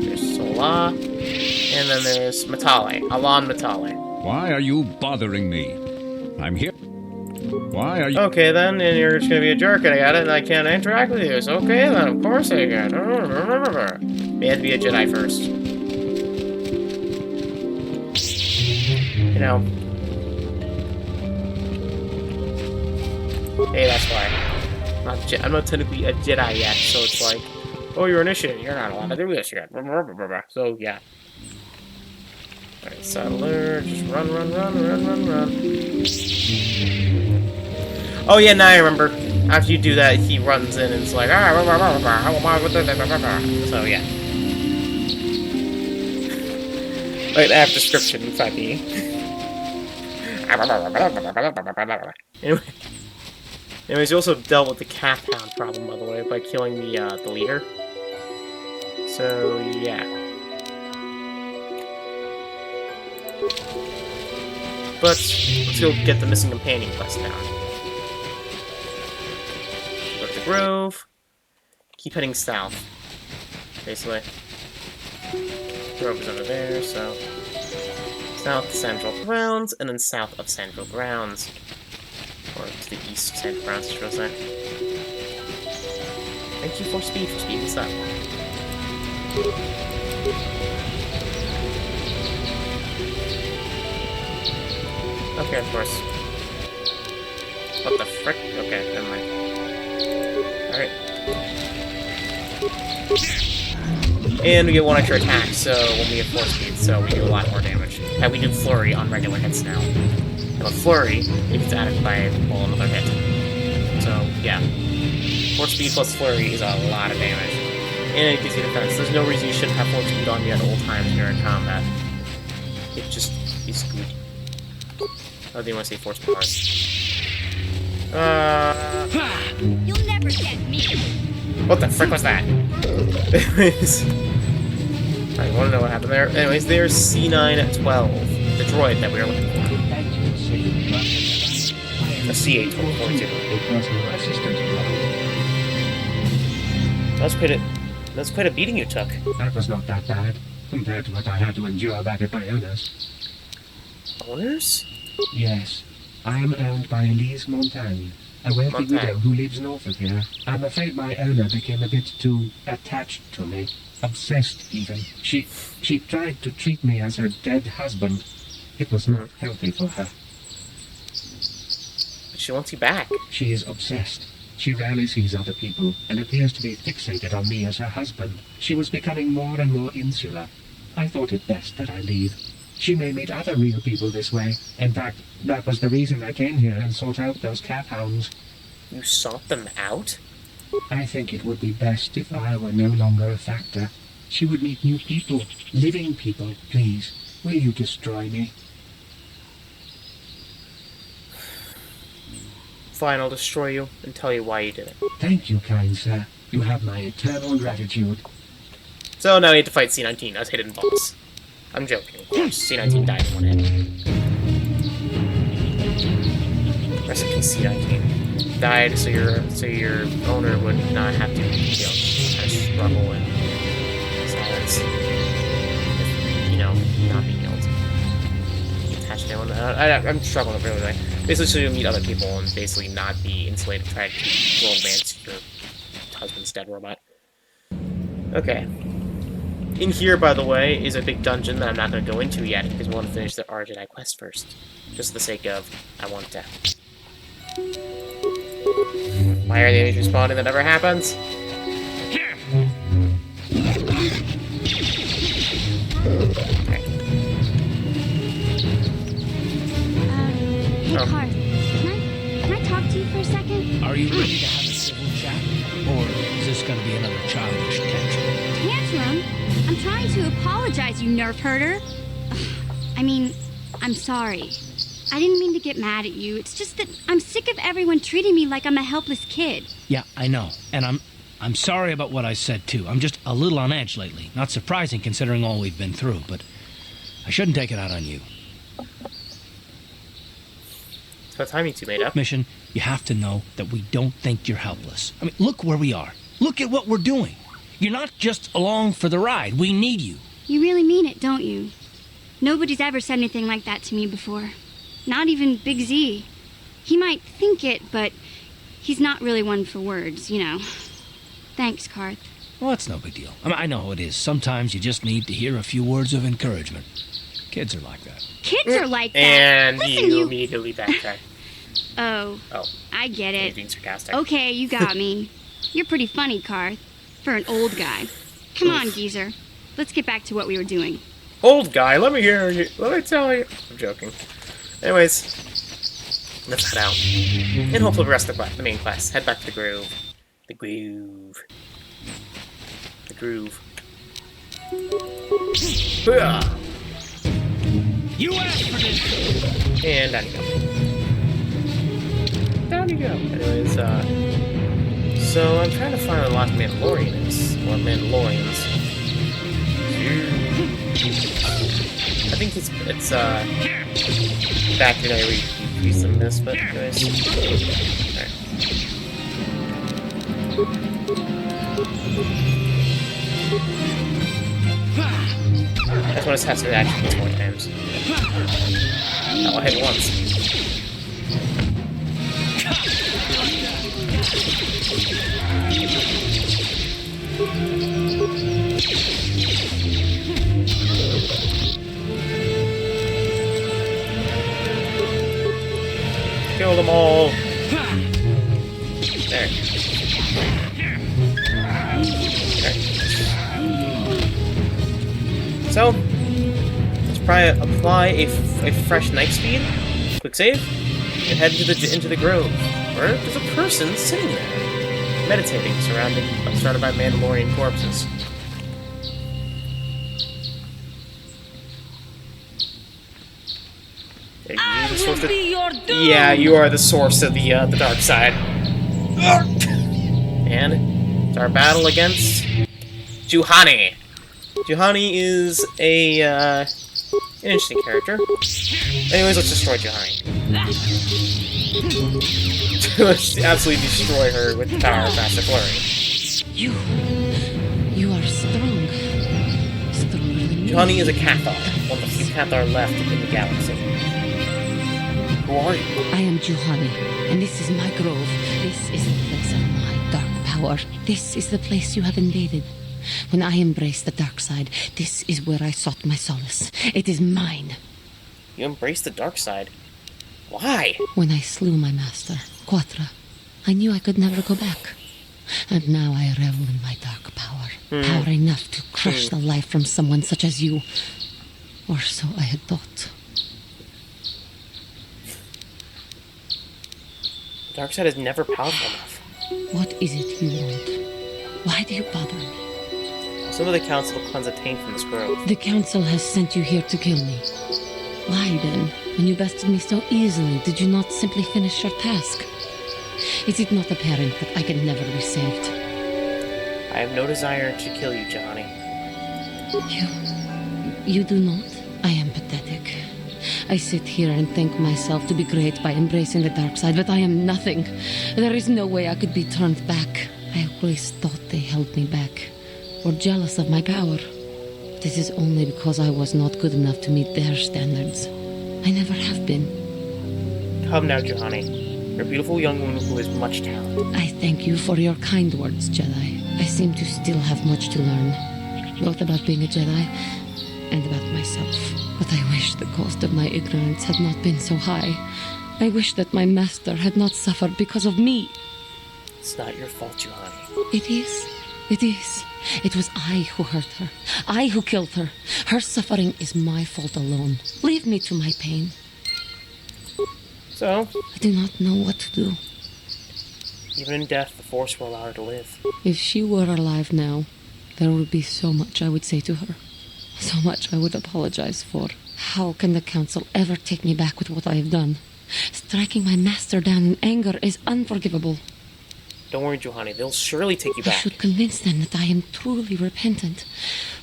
There's Sola. And then there's Matale. Alan Matale. Why are you bothering me? I'm here. Why are you... Okay, then, and you're just gonna be a jerk, and I got it, and I can't interact with you. So, okay, then, of course I can. You have to be a Jedi first. You know. Hey, that's why. I'm not technically a Jedi yet, so it's like, oh, you're an initiate, you're not allowed to do this yet. So, yeah. Alright, settler, just run. Oh yeah, now I remember. After you do that, he runs in and it's like, so yeah. Like that description, in fact, Anyways, you also dealt with the cat hound problem, by the way, by killing the leader. So yeah. But let's go get the missing companion quest now. Go to the grove. Keep heading south, basically. Grove is over there, so... South of Central Grounds, and then south of Central Grounds. Or to the east of Central Grounds, should I say. Thank you for speeding this up. Okay, of course. What the frick? Okay, never mind. Alright. And we get 1 extra attack, so when we have 4 speed, so we do a lot more damage. And we do Flurry on regular hits now. And with Flurry, it gets added by another hit. So, yeah. 4 speed plus Flurry is a lot of damage. And it gives you defense. There's no reason you shouldn't have 4 speed on you at all times during combat. It just is good. Oh, do you want to say 4 speed cards? You'll never get me. What the frick was that? Anyways, I want to know what happened there. Anyways, there's C912, the droid that we were looking for. A C842. That's quite a beating you took. That was not that bad, compared to what I had to endure back at my owner's. Owners? Yes. I am owned by Elise Montagne, a wealthy widow who lives north of here. I'm afraid my owner became a bit too attached to me. Obsessed, even. She tried to treat me as her dead husband. It was not healthy for her. But she wants you back. She is obsessed. She rarely sees other people, and appears to be fixated on me as her husband. She was becoming more and more insular. I thought it best that I leave. She may meet other real people this way. In fact, that was the reason I came here and sought out those cat hounds. You sought them out? I think it would be best if I were no longer a factor. She would meet new people, living people. Please, will you destroy me? Fine, I'll destroy you and tell you why you did it. Thank you, kind sir. You have my eternal gratitude. So now we have to fight C-19 as hidden boss. I'm joking, of course. C-19 died in 1 hit. Recipe C-19 died so your owner would not have to, kind of struggle in silence with, not being able to attach to anyone. I'm struggling with it really. Basically, so you meet other people and basically not be insulated, try to romance your husband's dead robot. Okay. In here, by the way, is a big dungeon that I'm not going to go into yet, because we want to finish the R Jedi quest first. Just for the sake of, I want to. Why are the enemies respawning? That never happens. Hey, Karth, can I talk to you for a second? Are you ready to have a civil chat? Or is this gonna be another childish tantrum? Tantrum? I'm trying to apologize, you nerf herder. I mean, I'm sorry. I didn't mean to get mad at you. It's just that I'm sick of everyone treating me like I'm a helpless kid. Yeah, I know. And I'm sorry about what I said, too. I'm just a little on edge lately. Not surprising considering all we've been through, but I shouldn't take it out on you. It's about time you two made up. Mission, you have to know that we don't think you're helpless. I mean, look where we are. Look at what we're doing. You're not just along for the ride. We need you. You really mean it, don't you? Nobody's ever said anything like that to me before. Not even Big Z. He might think it, but he's not really one for words, Thanks, Karth. Well, that's no big deal. I mean, I know how it is. Sometimes you just need to hear a few words of encouragement. Kids are like that. Kids are like that. And Listen, you immediately backtrack. Oh, Oh, I get you're it. being sarcastic. Okay, you got me. You're pretty funny, Karth. For an old guy. Come on, geezer. Let's get back to what we were doing. Old guy, let me hear you. Let me tell you. I'm joking. Anyways, let's head out. And hopefully the rest of the main quest. Head back to the groove. The groove. The groove. Booyah! You asked for this! And down you go. Down you go. Anyways, so I'm trying to find where the last Mandalorian is. Or Mandalorians. I think it's back to where we used them this, but anyways. Alright. That's when it has to actually hit 4 times. I'll hit once. Kill them all! There. Okay. So, let's probably apply a fresh night speed, quick save, and head into the grove, where there's a person sitting there, meditating, surrounded by Mandalorian corpses. Yeah, you are the source of the dark side. And it's our battle against Juhani. Juhani is an interesting character. Anyways, let's destroy Juhani. Let's absolutely destroy her with the power of Master Flurry. You are strong. Stronger than me. Juhani is a Cathar, one of the few Cathar left in the galaxy. Who are you? I am Juhani, and this is my grove. This is the place of my dark power. This is the place you have invaded. When I embraced the dark side, this is where I sought my solace. It is mine. You embraced the dark side? Why? When I slew my master, Quatra, I knew I could never go back. And now I revel in my dark power. Power enough to crush the life from someone such as you. Or so I had thought. The dark side is never powerful enough. What is it you want? Why do you bother me? Some of the council will cleanse a taint from this grove. The council has sent you here to kill me. Why then, when you bested me so easily, did you not simply finish your task? Is it not apparent that I can never be saved? I have no desire to kill you, Juhani. You do not? I am pathetic. I sit here and think myself to be great by embracing the dark side, but I am nothing. There is no way I could be turned back. I always thought they held me back, or jealous of my power. This is only because I was not good enough to meet their standards. I never have been. Come now, Juhani. You're a beautiful young woman who has much talent. I thank you for your kind words, Jedi. I seem to still have much to learn, both about being a Jedi and about myself. But I wish the cost of my ignorance had not been so high. I wish that my master had not suffered because of me. It's not your fault, Juhani. It is. It is. It was I who hurt her. I who killed her. Her suffering is my fault alone. Leave me to my pain. So? I do not know what to do. Even in death, the Force will allow her to live. If she were alive now, there would be so much I would say to her. So much I would apologize for. How can the Council ever take me back with what I have done? Striking my master down in anger is unforgivable. Don't worry, Juhani. They'll surely take you back. I should convince them that I am truly repentant.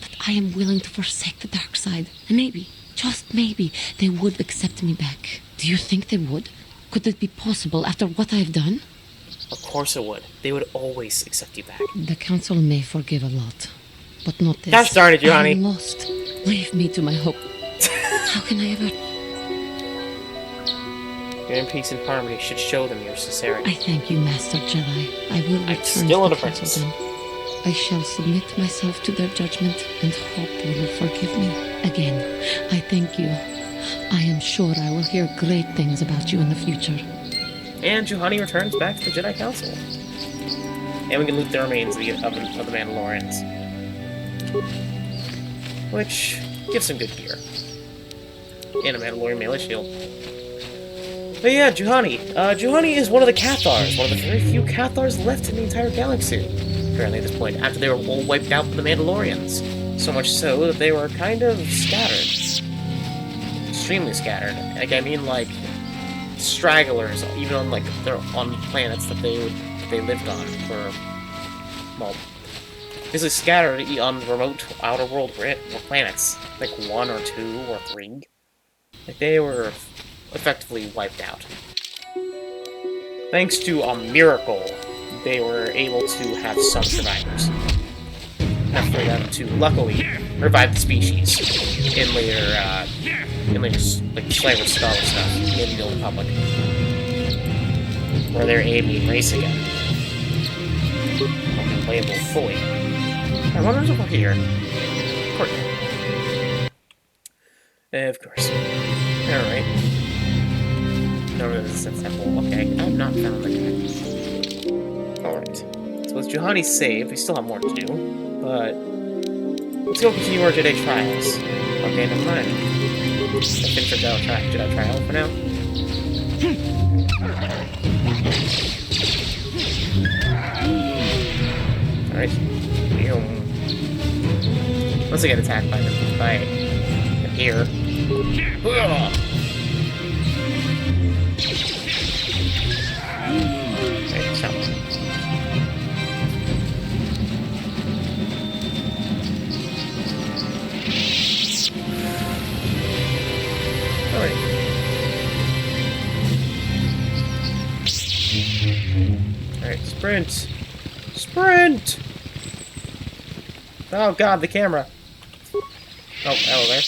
That I am willing to forsake the dark side. And maybe, just maybe, they would accept me back. Do you think they would? Could it be possible after what I have done? Of course it would. They would always accept you back. The Council may forgive a lot, but not this. Gosh darn it, Juhani. I am lost. Leave me to my hope. How can I ever... Your peace and harmony should show them your sincerity. I thank you, Master Jedi. I will return still to an the Council apprentice. then. I shall submit myself to their judgment and hope they will forgive me. Again, I thank you. I am sure I will hear great things about you in the future. And Juhani returns back to the Jedi Council. And we can loot the remains of the Mandalorians. Which gives some good gear. And a Mandalorian melee shield. But yeah, Juhani. Juhani is one of the Cathars. One of the very few Cathars left in the entire galaxy. Apparently at this point, after they were all wiped out by the Mandalorians. So much so that they were kind of scattered. Extremely scattered. Like, I mean, like, stragglers, even on, like, on planets that they lived on for, well, basically scattered on remote outer world planets. Like 1 or 2 or 3. Like, they were effectively wiped out. Thanks to a miracle, they were able to have some survivors. enough for them to, luckily, revive the species in later like, Slayer Star Wars stuff in the Old Republic. Where they're aiming race again. Playable fully. I wonder what's over here. Courtyard. Of course. Alright. No resistance temple. Okay, I have not found the guy. Alright. So with Juhani's save, we still have more to do, but let's go continue our Jedi trials. Okay, never mind. Let's finish our Jedi trial for now. Alright. Once I get attacked by them here. Okay, so. Alright. Alright, sprint! Sprint! Oh god, the camera! Oh, hello there.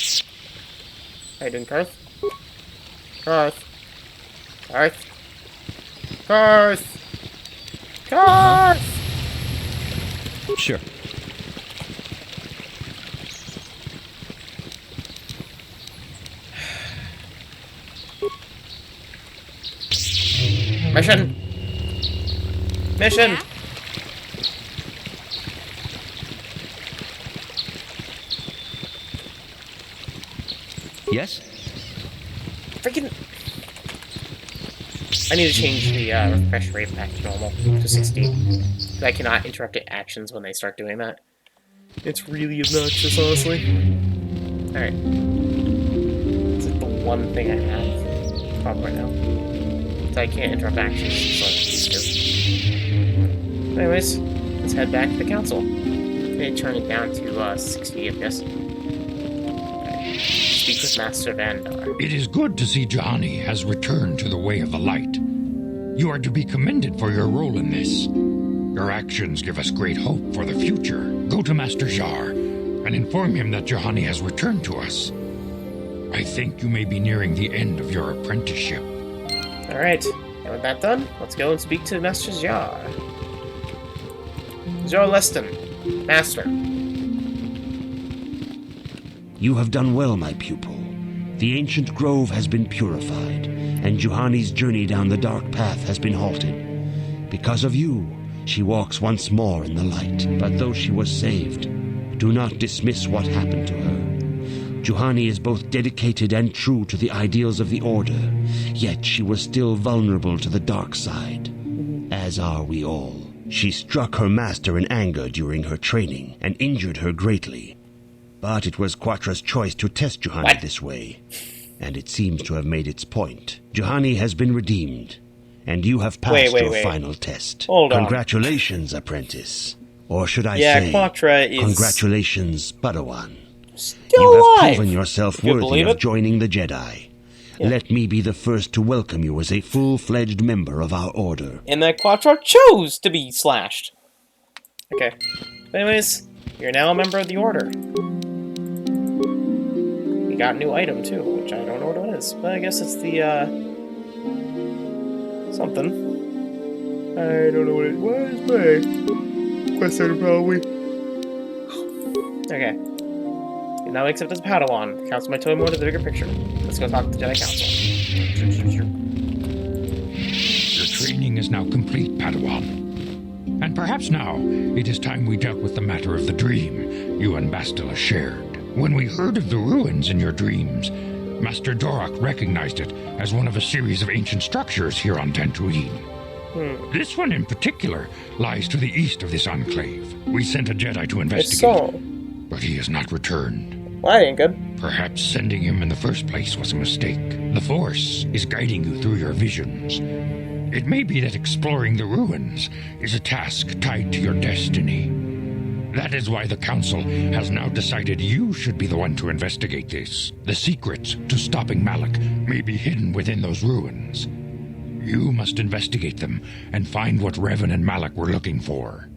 How you doing, Karth? Karth! Karth! Karth! Karth! Sure. Mission! Mission! Yeah? Yes? Freaking... I need to change the refresh rate back to normal, to 60. I cannot interrupt the actions when they start doing that. It's really obnoxious, honestly. Alright. This is the one thing I have problem right now. So I can't interrupt actions, so I'm used to. Anyways, let's head back to the council. Maybe turn it down to 60, I guess. Speak with Master Vandar. It is good to see Juhani has returned to the way of the light. You are to be commended for your role in this. Your actions give us great hope for the future. Go to Master Jar and inform him that Juhani has returned to us. I think you may be nearing the end of your apprenticeship. Alright, and with that done, let's go and speak to Master Jar. Jar Leston, Master. You have done well, my pupil. The ancient grove has been purified, and Juhani's journey down the dark path has been halted. Because of you, she walks once more in the light. But though she was saved, do not dismiss what happened to her. Juhani is both dedicated and true to the ideals of the Order, yet she was still vulnerable to the dark side, as are we all. She struck her master in anger during her training, and injured her greatly. But it was Quatra's choice to test Juhani this way, and it seems to have made its point. Juhani has been redeemed, and you have passed your final test. Hold on. Congratulations, apprentice. Or should I say, Quatra is... congratulations, Padawan. Still You have alive. proven yourself worthy of joining the Jedi. Yeah. Let me be the first to welcome you as a full-fledged member of our order. And that Quatra chose to be slashed. Okay. Anyways, you're now a member of the order. We got a new item, too, which I don't know what it is. But I guess it's the, something. I don't know what it was, but... Quest item, probably. Okay. You now accept as Padawan. Counts my toy mode to the bigger picture. Let's go talk to the Jedi Council. Your training is now complete, Padawan. And perhaps now, it is time we dealt with the matter of the dream you and Bastila shared. When we heard of the ruins in your dreams, Master Dorak recognized it as one of a series of ancient structures here on Dantooine. This one in particular lies to the east of this enclave. We sent a Jedi to investigate, but he has not returned. Well, that ain't good. Perhaps sending him in the first place was a mistake. The Force is guiding you through your visions. It may be that exploring the ruins is a task tied to your destiny. That is why the Council has now decided you should be the one to investigate this. The secrets to stopping Malak may be hidden within those ruins. You must investigate them and find what Revan and Malak were looking for.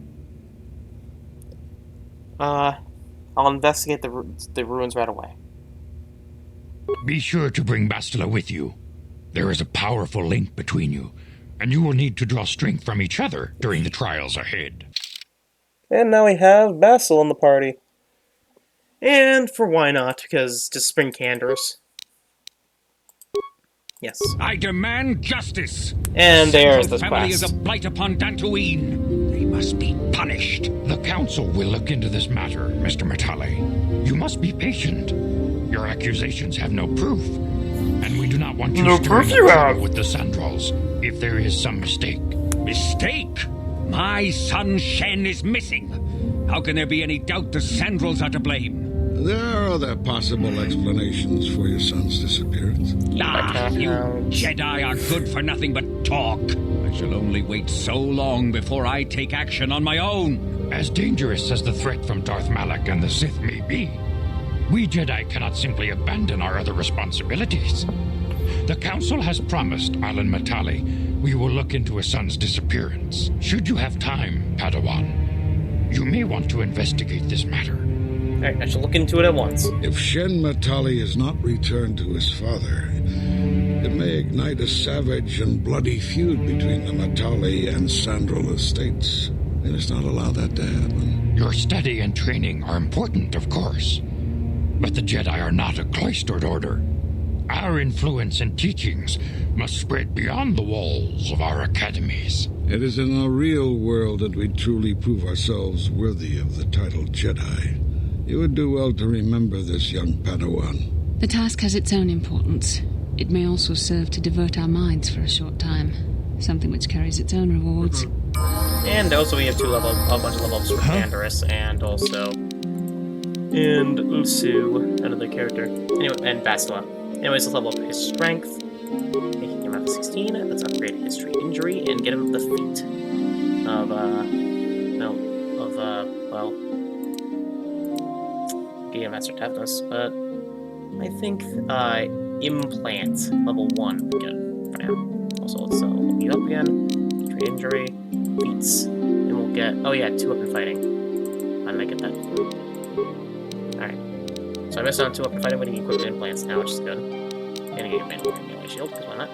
I'll investigate the ruins right away. Be sure to bring Bastila with you. There is a powerful link between you, and you will need to draw strength from each other during the trials ahead. And now we have Basil in the party. And for why not, because just spring Canderous. Yes. I demand justice! And there's this family quest. is a blight upon Dantooine. They must be punished. The council will look into this matter, Mr. Matale. You must be patient. Your accusations have no proof, and we do not want you stirring up trouble with the Sandrals if there is some mistake. Mistake? My son Shen is missing. How can there be any doubt the Sandrals are to blame? There are other possible explanations for your son's disappearance. Ah, you Jedi are good for nothing but talk. I shall only wait so long before I take action on my own. As dangerous as the threat from Darth Malak and the Sith may be, we Jedi cannot simply abandon our other responsibilities. The Council has promised Alan Matale we will look into his son's disappearance. Should you have time, Padawan, you may want to investigate this matter. Alright, I shall look into it at once. If Shen Matale is not returned to his father, it may ignite a savage and bloody feud between the Matale and Sandral estates. They must not allow that to happen. Your study and training are important, of course, but the Jedi are not a cloistered order. Our influence and teachings must spread beyond the walls of our academies. It is in the real world that we truly prove ourselves worthy of the title Jedi. You would do well to remember this, young Padawan. The task has its own importance. It may also serve to divert our minds for a short time. Something which carries its own rewards. And also we have a bunch of levels for Canderous and also... And Usu, another character. Anyway, and Bastila. Anyways, let's level up his strength. Making him up to 16. Let's upgrade history injury and get him the feat of, getting Master Toughness, but I think, implant, level 1, good for now. Also, let's look you up again. History injury, feats, and we'll get, oh yeah, 2 weapon fighting. How did I get that? Alright. So I missed out on 2 weapon fighting, but he equipped implants now, which is good. And get a melee shield, because why not?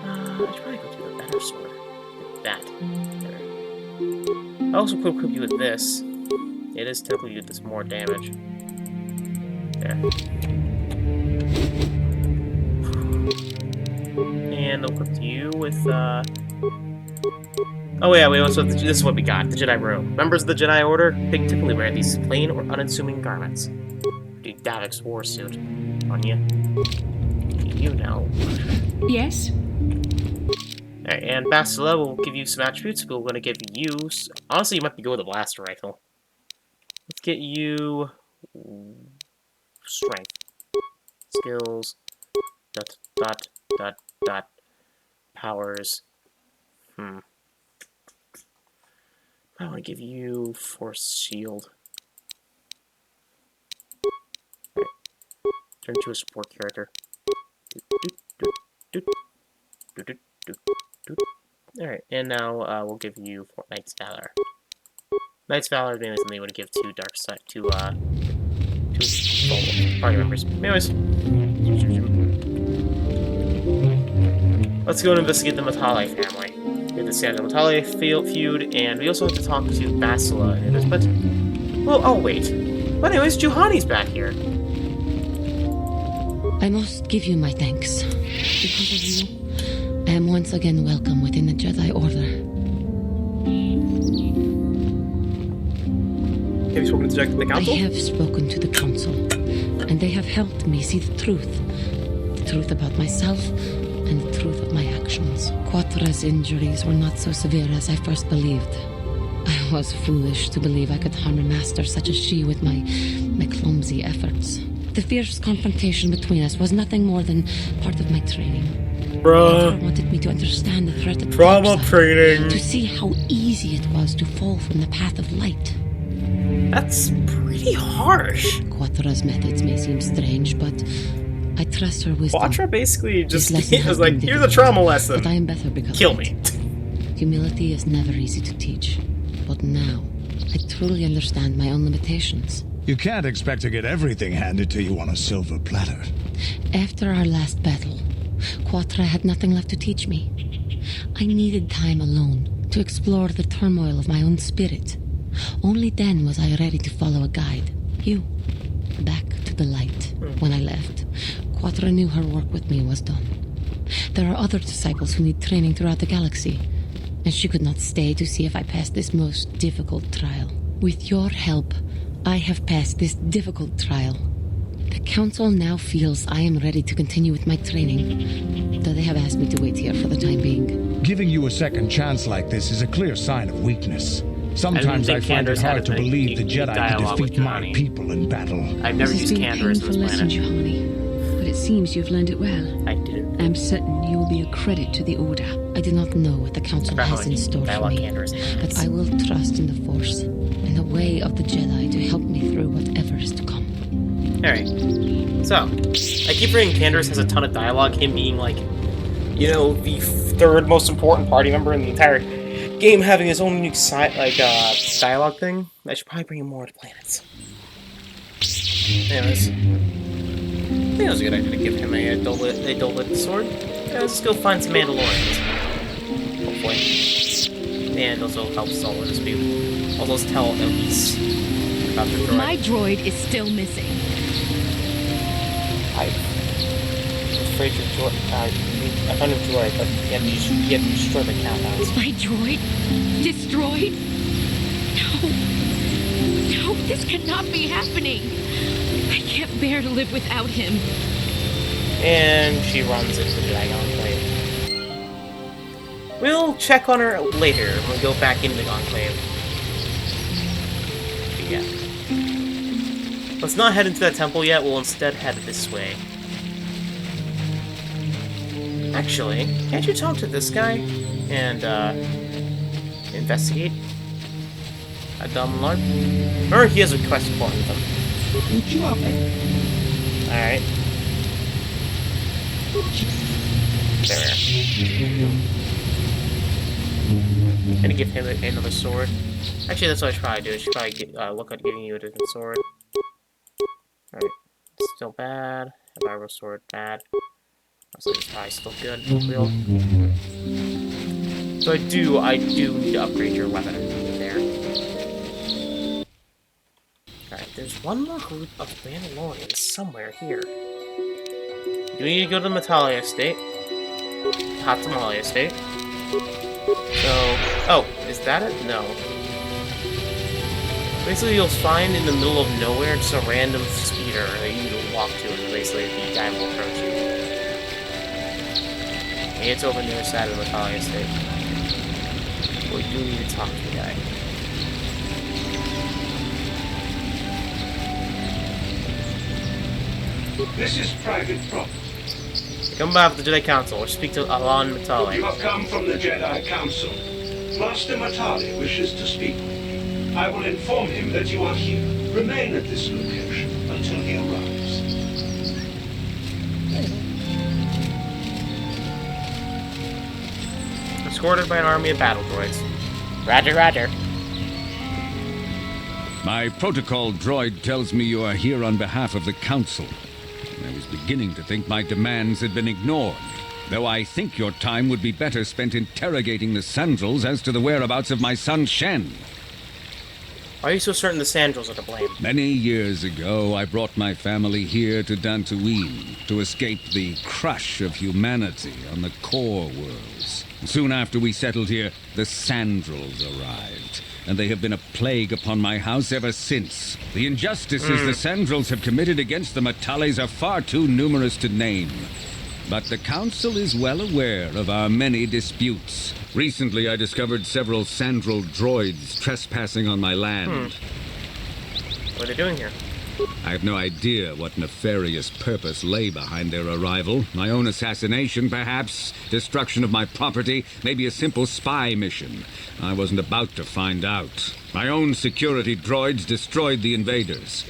I should probably go through the better sword. Like that. There. I also could equip you with this. It is typically do this more damage. There. And I'll equip you with, oh yeah, we also, this is what we got, the Jedi Robe. Members of the Jedi Order, they typically wear these plain or unassuming garments. The Davix war suit on you. You know. Yes? Alright, and Bastila will give you some attributes, but we're going to give you... Honestly, you might be good with a blaster rifle. Let's get you... Strength. Skills. ... Powers. I want to give you Force Shield. Right. Turn to a support character. Alright, and now we'll give you Knight's Valor. Knight's Valor is something you want to give to Dark Side, to party members. Anyways. Let's go and investigate the Matale family. We have the Sandra Matale feud, and we also have to talk to Bastila and others, but... Well, oh wait. But anyways, Juhani's back here. I must give you my thanks. Because of you, I am once again welcome within the Jedi Order. Have you spoken to the Council? I have spoken to the Council, and they have helped me see the truth. The truth about myself, and the truth of my actions. Quatra's injuries were not so severe as I first believed. I was foolish to believe I could harm a master such as she with my clumsy efforts. The fierce confrontation between us was nothing more than part of my training. Quatra wanted me to understand the threat of trauma training. To see how easy it was to fall from the path of light. That's pretty harsh. Quatra's methods may seem strange, but I trust her wisdom. Quatra basically just was like, here's a trauma lesson. But I am better because kill me. Humility is never easy to teach, but now I truly understand my own limitations. You can't expect to get everything handed to you on a silver platter. After our last battle, Quattro had nothing left to teach me. I needed time alone to explore the turmoil of my own spirit. Only then was I ready to follow a guide. You. Back to the light. When I left, Quattro knew her work with me was done. There are other disciples who need training throughout the galaxy, and she could not stay to see if I passed this most difficult trial. With your help, I have passed this difficult trial. The Council now feels I am ready to continue with my training, though they have asked me to wait here for the time being. Giving you a second chance like this is a clear sign of weakness. Sometimes I find it hard to believe the Jedi could defeat my people in battle. I've never used Canderous on this lesson, planet. Juhani, but it seems you've learned it well. I didn't. I'm certain you will be a credit to the Order. I do not know what the Council has in store for me, but I will trust in the Force and the way of the Jedi to help me through whatever is to come. Alright. So, I keep forgetting Canderous has a ton of dialogue, him being like, you know, the third most important party member in the entire game, having his own unique dialogue thing. I should probably bring him more to planets. Anyways, I think it was a good idea to give him a dual-wielded sword. Yeah, let's go find some Mandalorians. Hopefully. And also help Solo dispute. Also, let's tell Elise about the droid. My droid is still missing. I'm afraid your droid. I found a droid, but he had to destroy the compounds. My droid? Destroyed? No, this cannot be happening. I can't bear to live without him. And she runs into the Jedi Enclave. We'll check on her later when we go back into the Enclave. But yeah. Let's not head into that temple yet, we'll instead head this way. Actually, can't you talk to this guy and investigate a dumb lord? Or he has a quest for them. Alright. There. Gonna give him another sword. Actually, that's what I should probably do. I should probably look at giving you a different sword. Alright. Still bad. Viral sword, bad. So it's probably still good. Real. So I do need to upgrade your weapon there. Alright, there's one more group of Mandalorians somewhere here. Do we need to go to the Matalia Estate? Hot Tamale Estate. So, oh, is that it? No. Basically, you'll find in the middle of nowhere just a random speeder that you can walk to, and basically the guy will approach you. It's over on the other side of the Matalia Estate. We do need to talk to the guy. This is private property. Come back to the Jedi Council or speak to Alan Matali. You have come from the Jedi Council. Master Matali wishes to speak with you. I will inform him that you are here. Remain at this location until he arrives. Escorted by an army of battle droids. Roger, roger. My protocol droid tells me you are here on behalf of the Council. I was beginning to think my demands had been ignored, though I think your time would be better spent interrogating the Sandals as to the whereabouts of my son Shen. Why are you so certain the Sandals are to blame? Many years ago, I brought my family here to Dantooine to escape the crush of humanity on the core worlds. Soon after we settled here, the Sandals arrived, and they have been a plague upon my house ever since. The injustices the Sandals have committed against the Matales are far too numerous to name. But the Council is well aware of our many disputes. Recently, I discovered several Sandral droids trespassing on my land. What are they doing here? I have no idea what nefarious purpose lay behind their arrival. My own assassination, perhaps. Destruction of my property. Maybe a simple spy mission. I wasn't about to find out. My own security droids destroyed the invaders.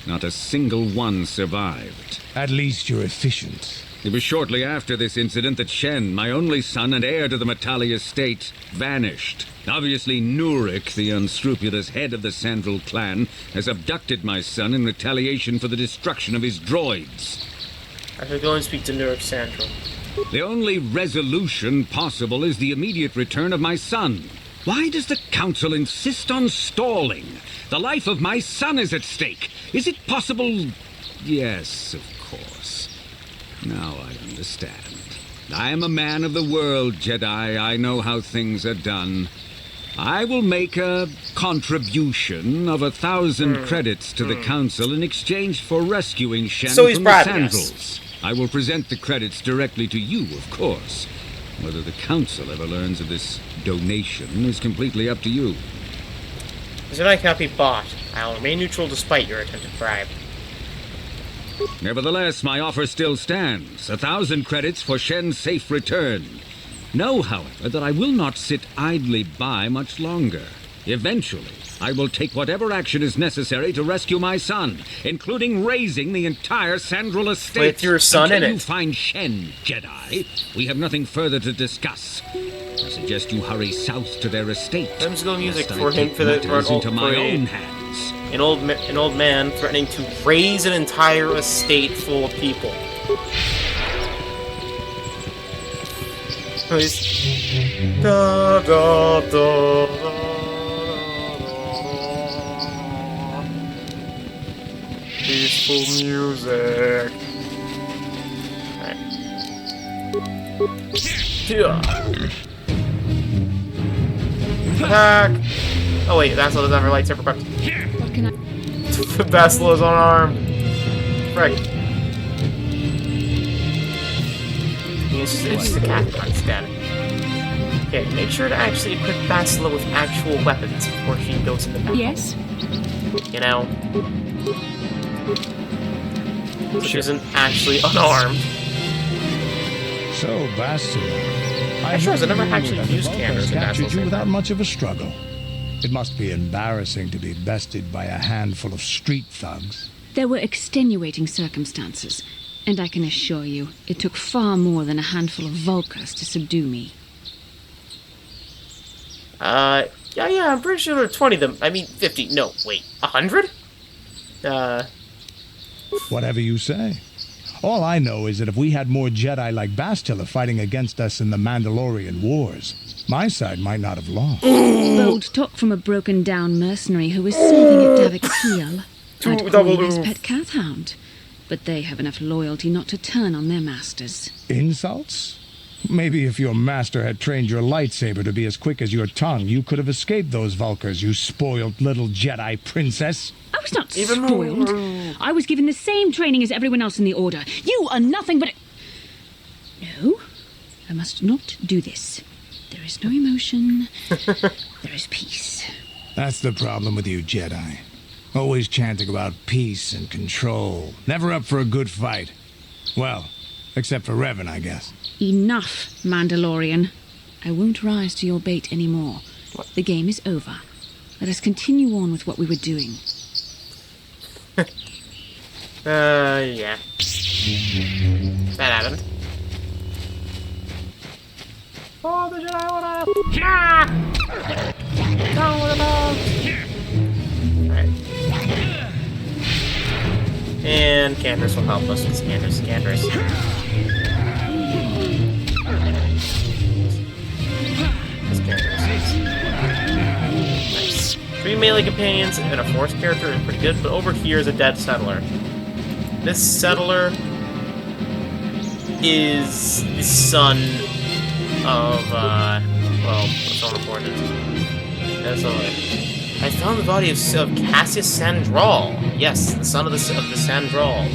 Not a single one survived. At least you're efficient. It was shortly after this incident that Shen, my only son and heir to the Matalia estate, vanished. Obviously, Nurik, the unscrupulous head of the Sandral clan, has abducted my son in retaliation for the destruction of his droids. I should go and speak to Nurik Sandral. The only resolution possible is the immediate return of my son. Why does the Council insist on stalling? The life of my son is at stake. Is it possible? Yes, of course. Now I understand. I am a man of the world, Jedi. I know how things are done. I will make a contribution of 1,000 credits to the Council in exchange for rescuing Shen So he's from the bribing us. Sandrals. I will present the credits directly to you, of course. Whether the Council ever learns of this donation is completely up to you. The Jedi cannot be bought. I will remain neutral despite your attempted bribe. Nevertheless, my offer still stands. 1,000 credits for Shen's safe return. Know, however, that I will not sit idly by much longer. Eventually, I will take whatever action is necessary to rescue my son, including raising the entire Sandral estate. With your son Until in you it. find Shen, Jedi, we have nothing further to discuss. I suggest you hurry south to their estate. Musical music lest I for him take for the matters into my for own hands. an old man threatening to raise an entire estate full of people. Da, da, da, da, peaceful music. Alright. Attack! Oh wait, Bastila doesn't have her lightsaber equipped. What can I... Bastila is unarmed. Frick. It's just a cat instead. Okay, make sure to actually equip Bastila with actual weapons before she goes into battle. Yes? You know? So she isn't actually unarmed. So, Bastila, I'm sure I've never actually that the used cameras in captured Bastila's you without much of a struggle. It must be embarrassing to be bested by a handful of street thugs. There were extenuating circumstances, and I can assure you, it took far more than a handful of Vulkars to subdue me. Yeah, I'm pretty sure there are 20 of them. I mean, 50. No, wait, 100? Whatever you say. All I know is that if we had more Jedi like Bastila fighting against us in the Mandalorian Wars, my side might not have lost. Bold talk from a broken-down mercenary who is serving at Davik's heel. I'd call you his pet cat hound. But they have enough loyalty not to turn on their masters. Insults? Maybe if your master had trained your lightsaber to be as quick as your tongue, you could have escaped those Vulkars, you spoiled little Jedi princess. I was not spoiled. I was given the same training as everyone else in the Order. You are nothing but... No, I must not do this. There is no emotion. There is peace. That's the problem with you Jedi. Always chanting about peace and control. Never up for a good fight. Well, except for Revan, I guess. Enough, Mandalorian. I won't rise to your bait anymore. The game is over. Let us continue on with what we were doing. Yeah. That happened. Oh, the Jedi wanna... Ah! Down with the dog! Alright. And Candace will help us with Candace. Nice. 3 melee companions and a force character is pretty good, but over here is a dead settler. This settler is the son of, well, what's unimportant. I found the body of Cassius Sandral. Yes, the son of the Sandrals.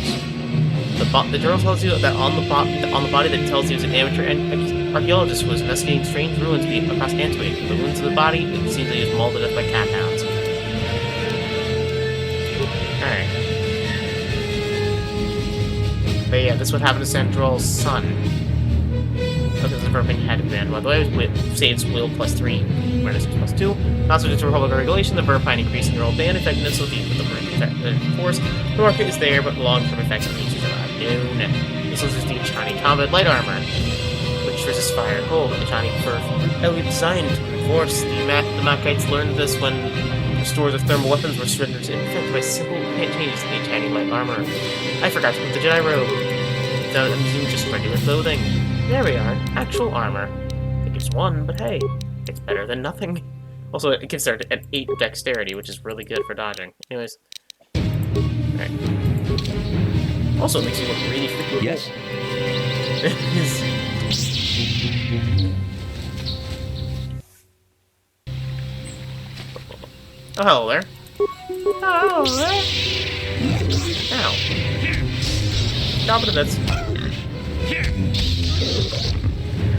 The journal tells you that on the body that tells you it's an amateur archaeologist who was investigating strange ruins across Antioch. The ruins of the body, it seems that he was mauled to death by cat hounds. Alright. But yeah, this would happen to Sandral's son. Look at the Verpine head command. By the way, saves will +3, awareness +2. Also, due to Republic regulation, the Verpine increasing their old band effectiveness with the force. The market is there, but long-term effects on each are unknown. This is the Juhani combat light armor, which resists fire and cold, and the Juhani fur elegantly designed force. The Makites learned this when stores of thermal weapons were surrendered infected by simple changes in the tiny light armor. I forgot to put the Jedi robe. Without using just regular clothing. There we are. Actual armor. It gives 1, but hey, it's better than nothing. Also, it gives her an 8 dexterity, which is really good for dodging. Anyways. Alright. Also, it makes you look really freaking Yes. Oh, hello there. Oh, hello there. Ow. Stop it a bit.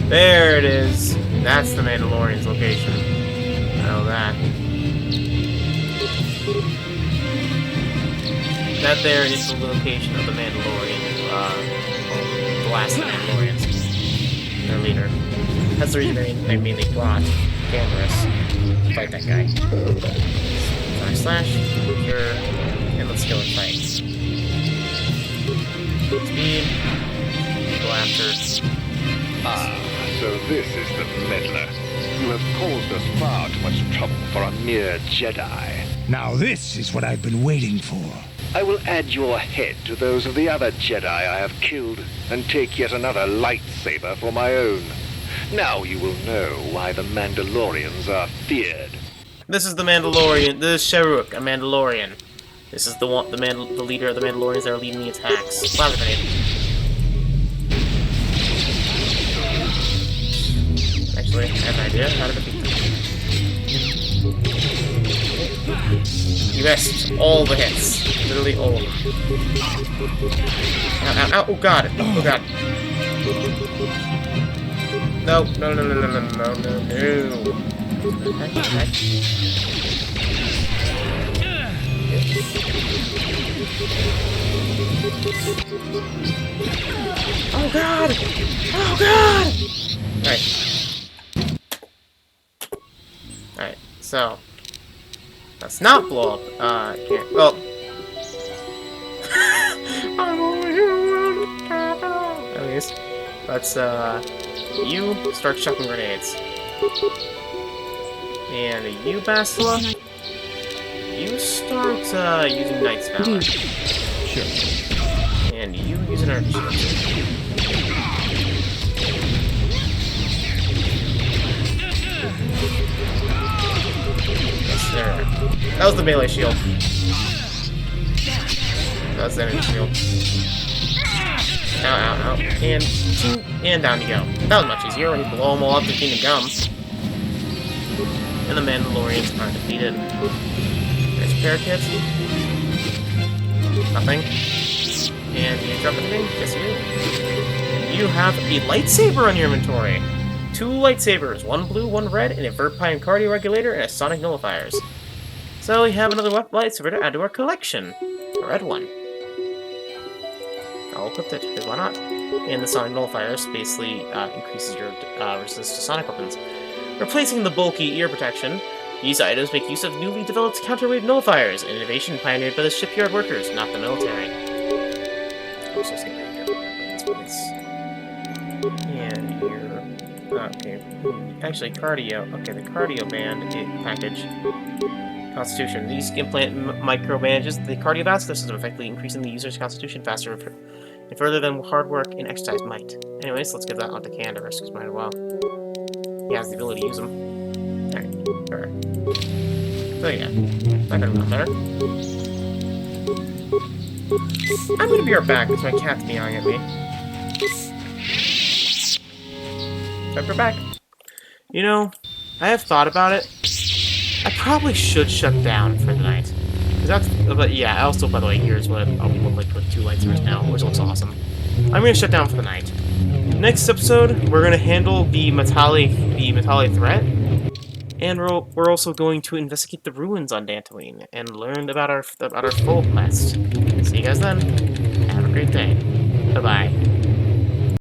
There it is. That's the Mandalorian's location. I know that. That there is the location of the Mandalorian. The last of the Mandalorians. Their leader. That's the reason they mainly brought cameras to fight that guy. Slash, sure, and let's go and fight. Speed, go after. Ah, so this is the meddler. You have caused us far too much trouble for a mere Jedi. Now this is what I've been waiting for. I will add your head to those of the other Jedi I have killed, and take yet another lightsaber for my own. Now you will know why the Mandalorians are feared. This is the Mandalorian. This is Sharuk, a Mandalorian. This is the leader of the Mandalorians that are leading the attacks. Flash grenade. Actually, I have an idea how to defeat them. You missed all the hits. Literally all of them. Ow, ow, ow. Oh god. Oh god. No, no, no, no, no, no, no, no, no. Okay. Oh god! Oh god! Alright. Alright, so. Let's not blow up. Can't. Well. I'm only human. At least. Let's, you start chucking grenades. And you, Bastila, you start, using Knight's Valor. Sure. And you use an Energy Shield. Yes, there. That was the melee shield. That was the energy shield. Ow, ow, ow. And down you go. That was much easier when you blow them all up to Kingdom Come. And the Mandalorians are defeated. There's repair kit. Nothing. And you drop anything? Yes, you do. You have a lightsaber on your inventory. 2 lightsabers, 1 blue, 1 red, and a Verpine cardio regulator and a sonic nullifiers. So we have another lightsaber to add to our collection. A red one. I'll equip it, because why not? And the sonic nullifiers basically increases your resistance to sonic weapons. Replacing the bulky ear protection, these items make use of newly developed counterweight nullifiers, an innovation pioneered by the shipyard workers, not the military. Also, and your okay, actually cardio. Okay, the cardio band package. Constitution. These implant micromanages the cardiovascular system, effectively increasing the user's constitution faster and further than hard work and exercise might. Anyways, let's give that onto Candaris, because might as well. He has the ability to use them. Alright, sure. So yeah, that could have been better. I'm gonna be right back, because my cat's meowing at me. We're back. You know, I have thought about it. I probably should shut down for the night. But yeah, also, by the way, here's what I'll look like with 2 lightsabers now, which looks awesome. I'm gonna shut down for the night. Next episode, we're gonna handle the Matali threat, and we're also going to investigate the ruins on Dantooine and learn about our full quest. See you guys then. Have a great day. Bye bye.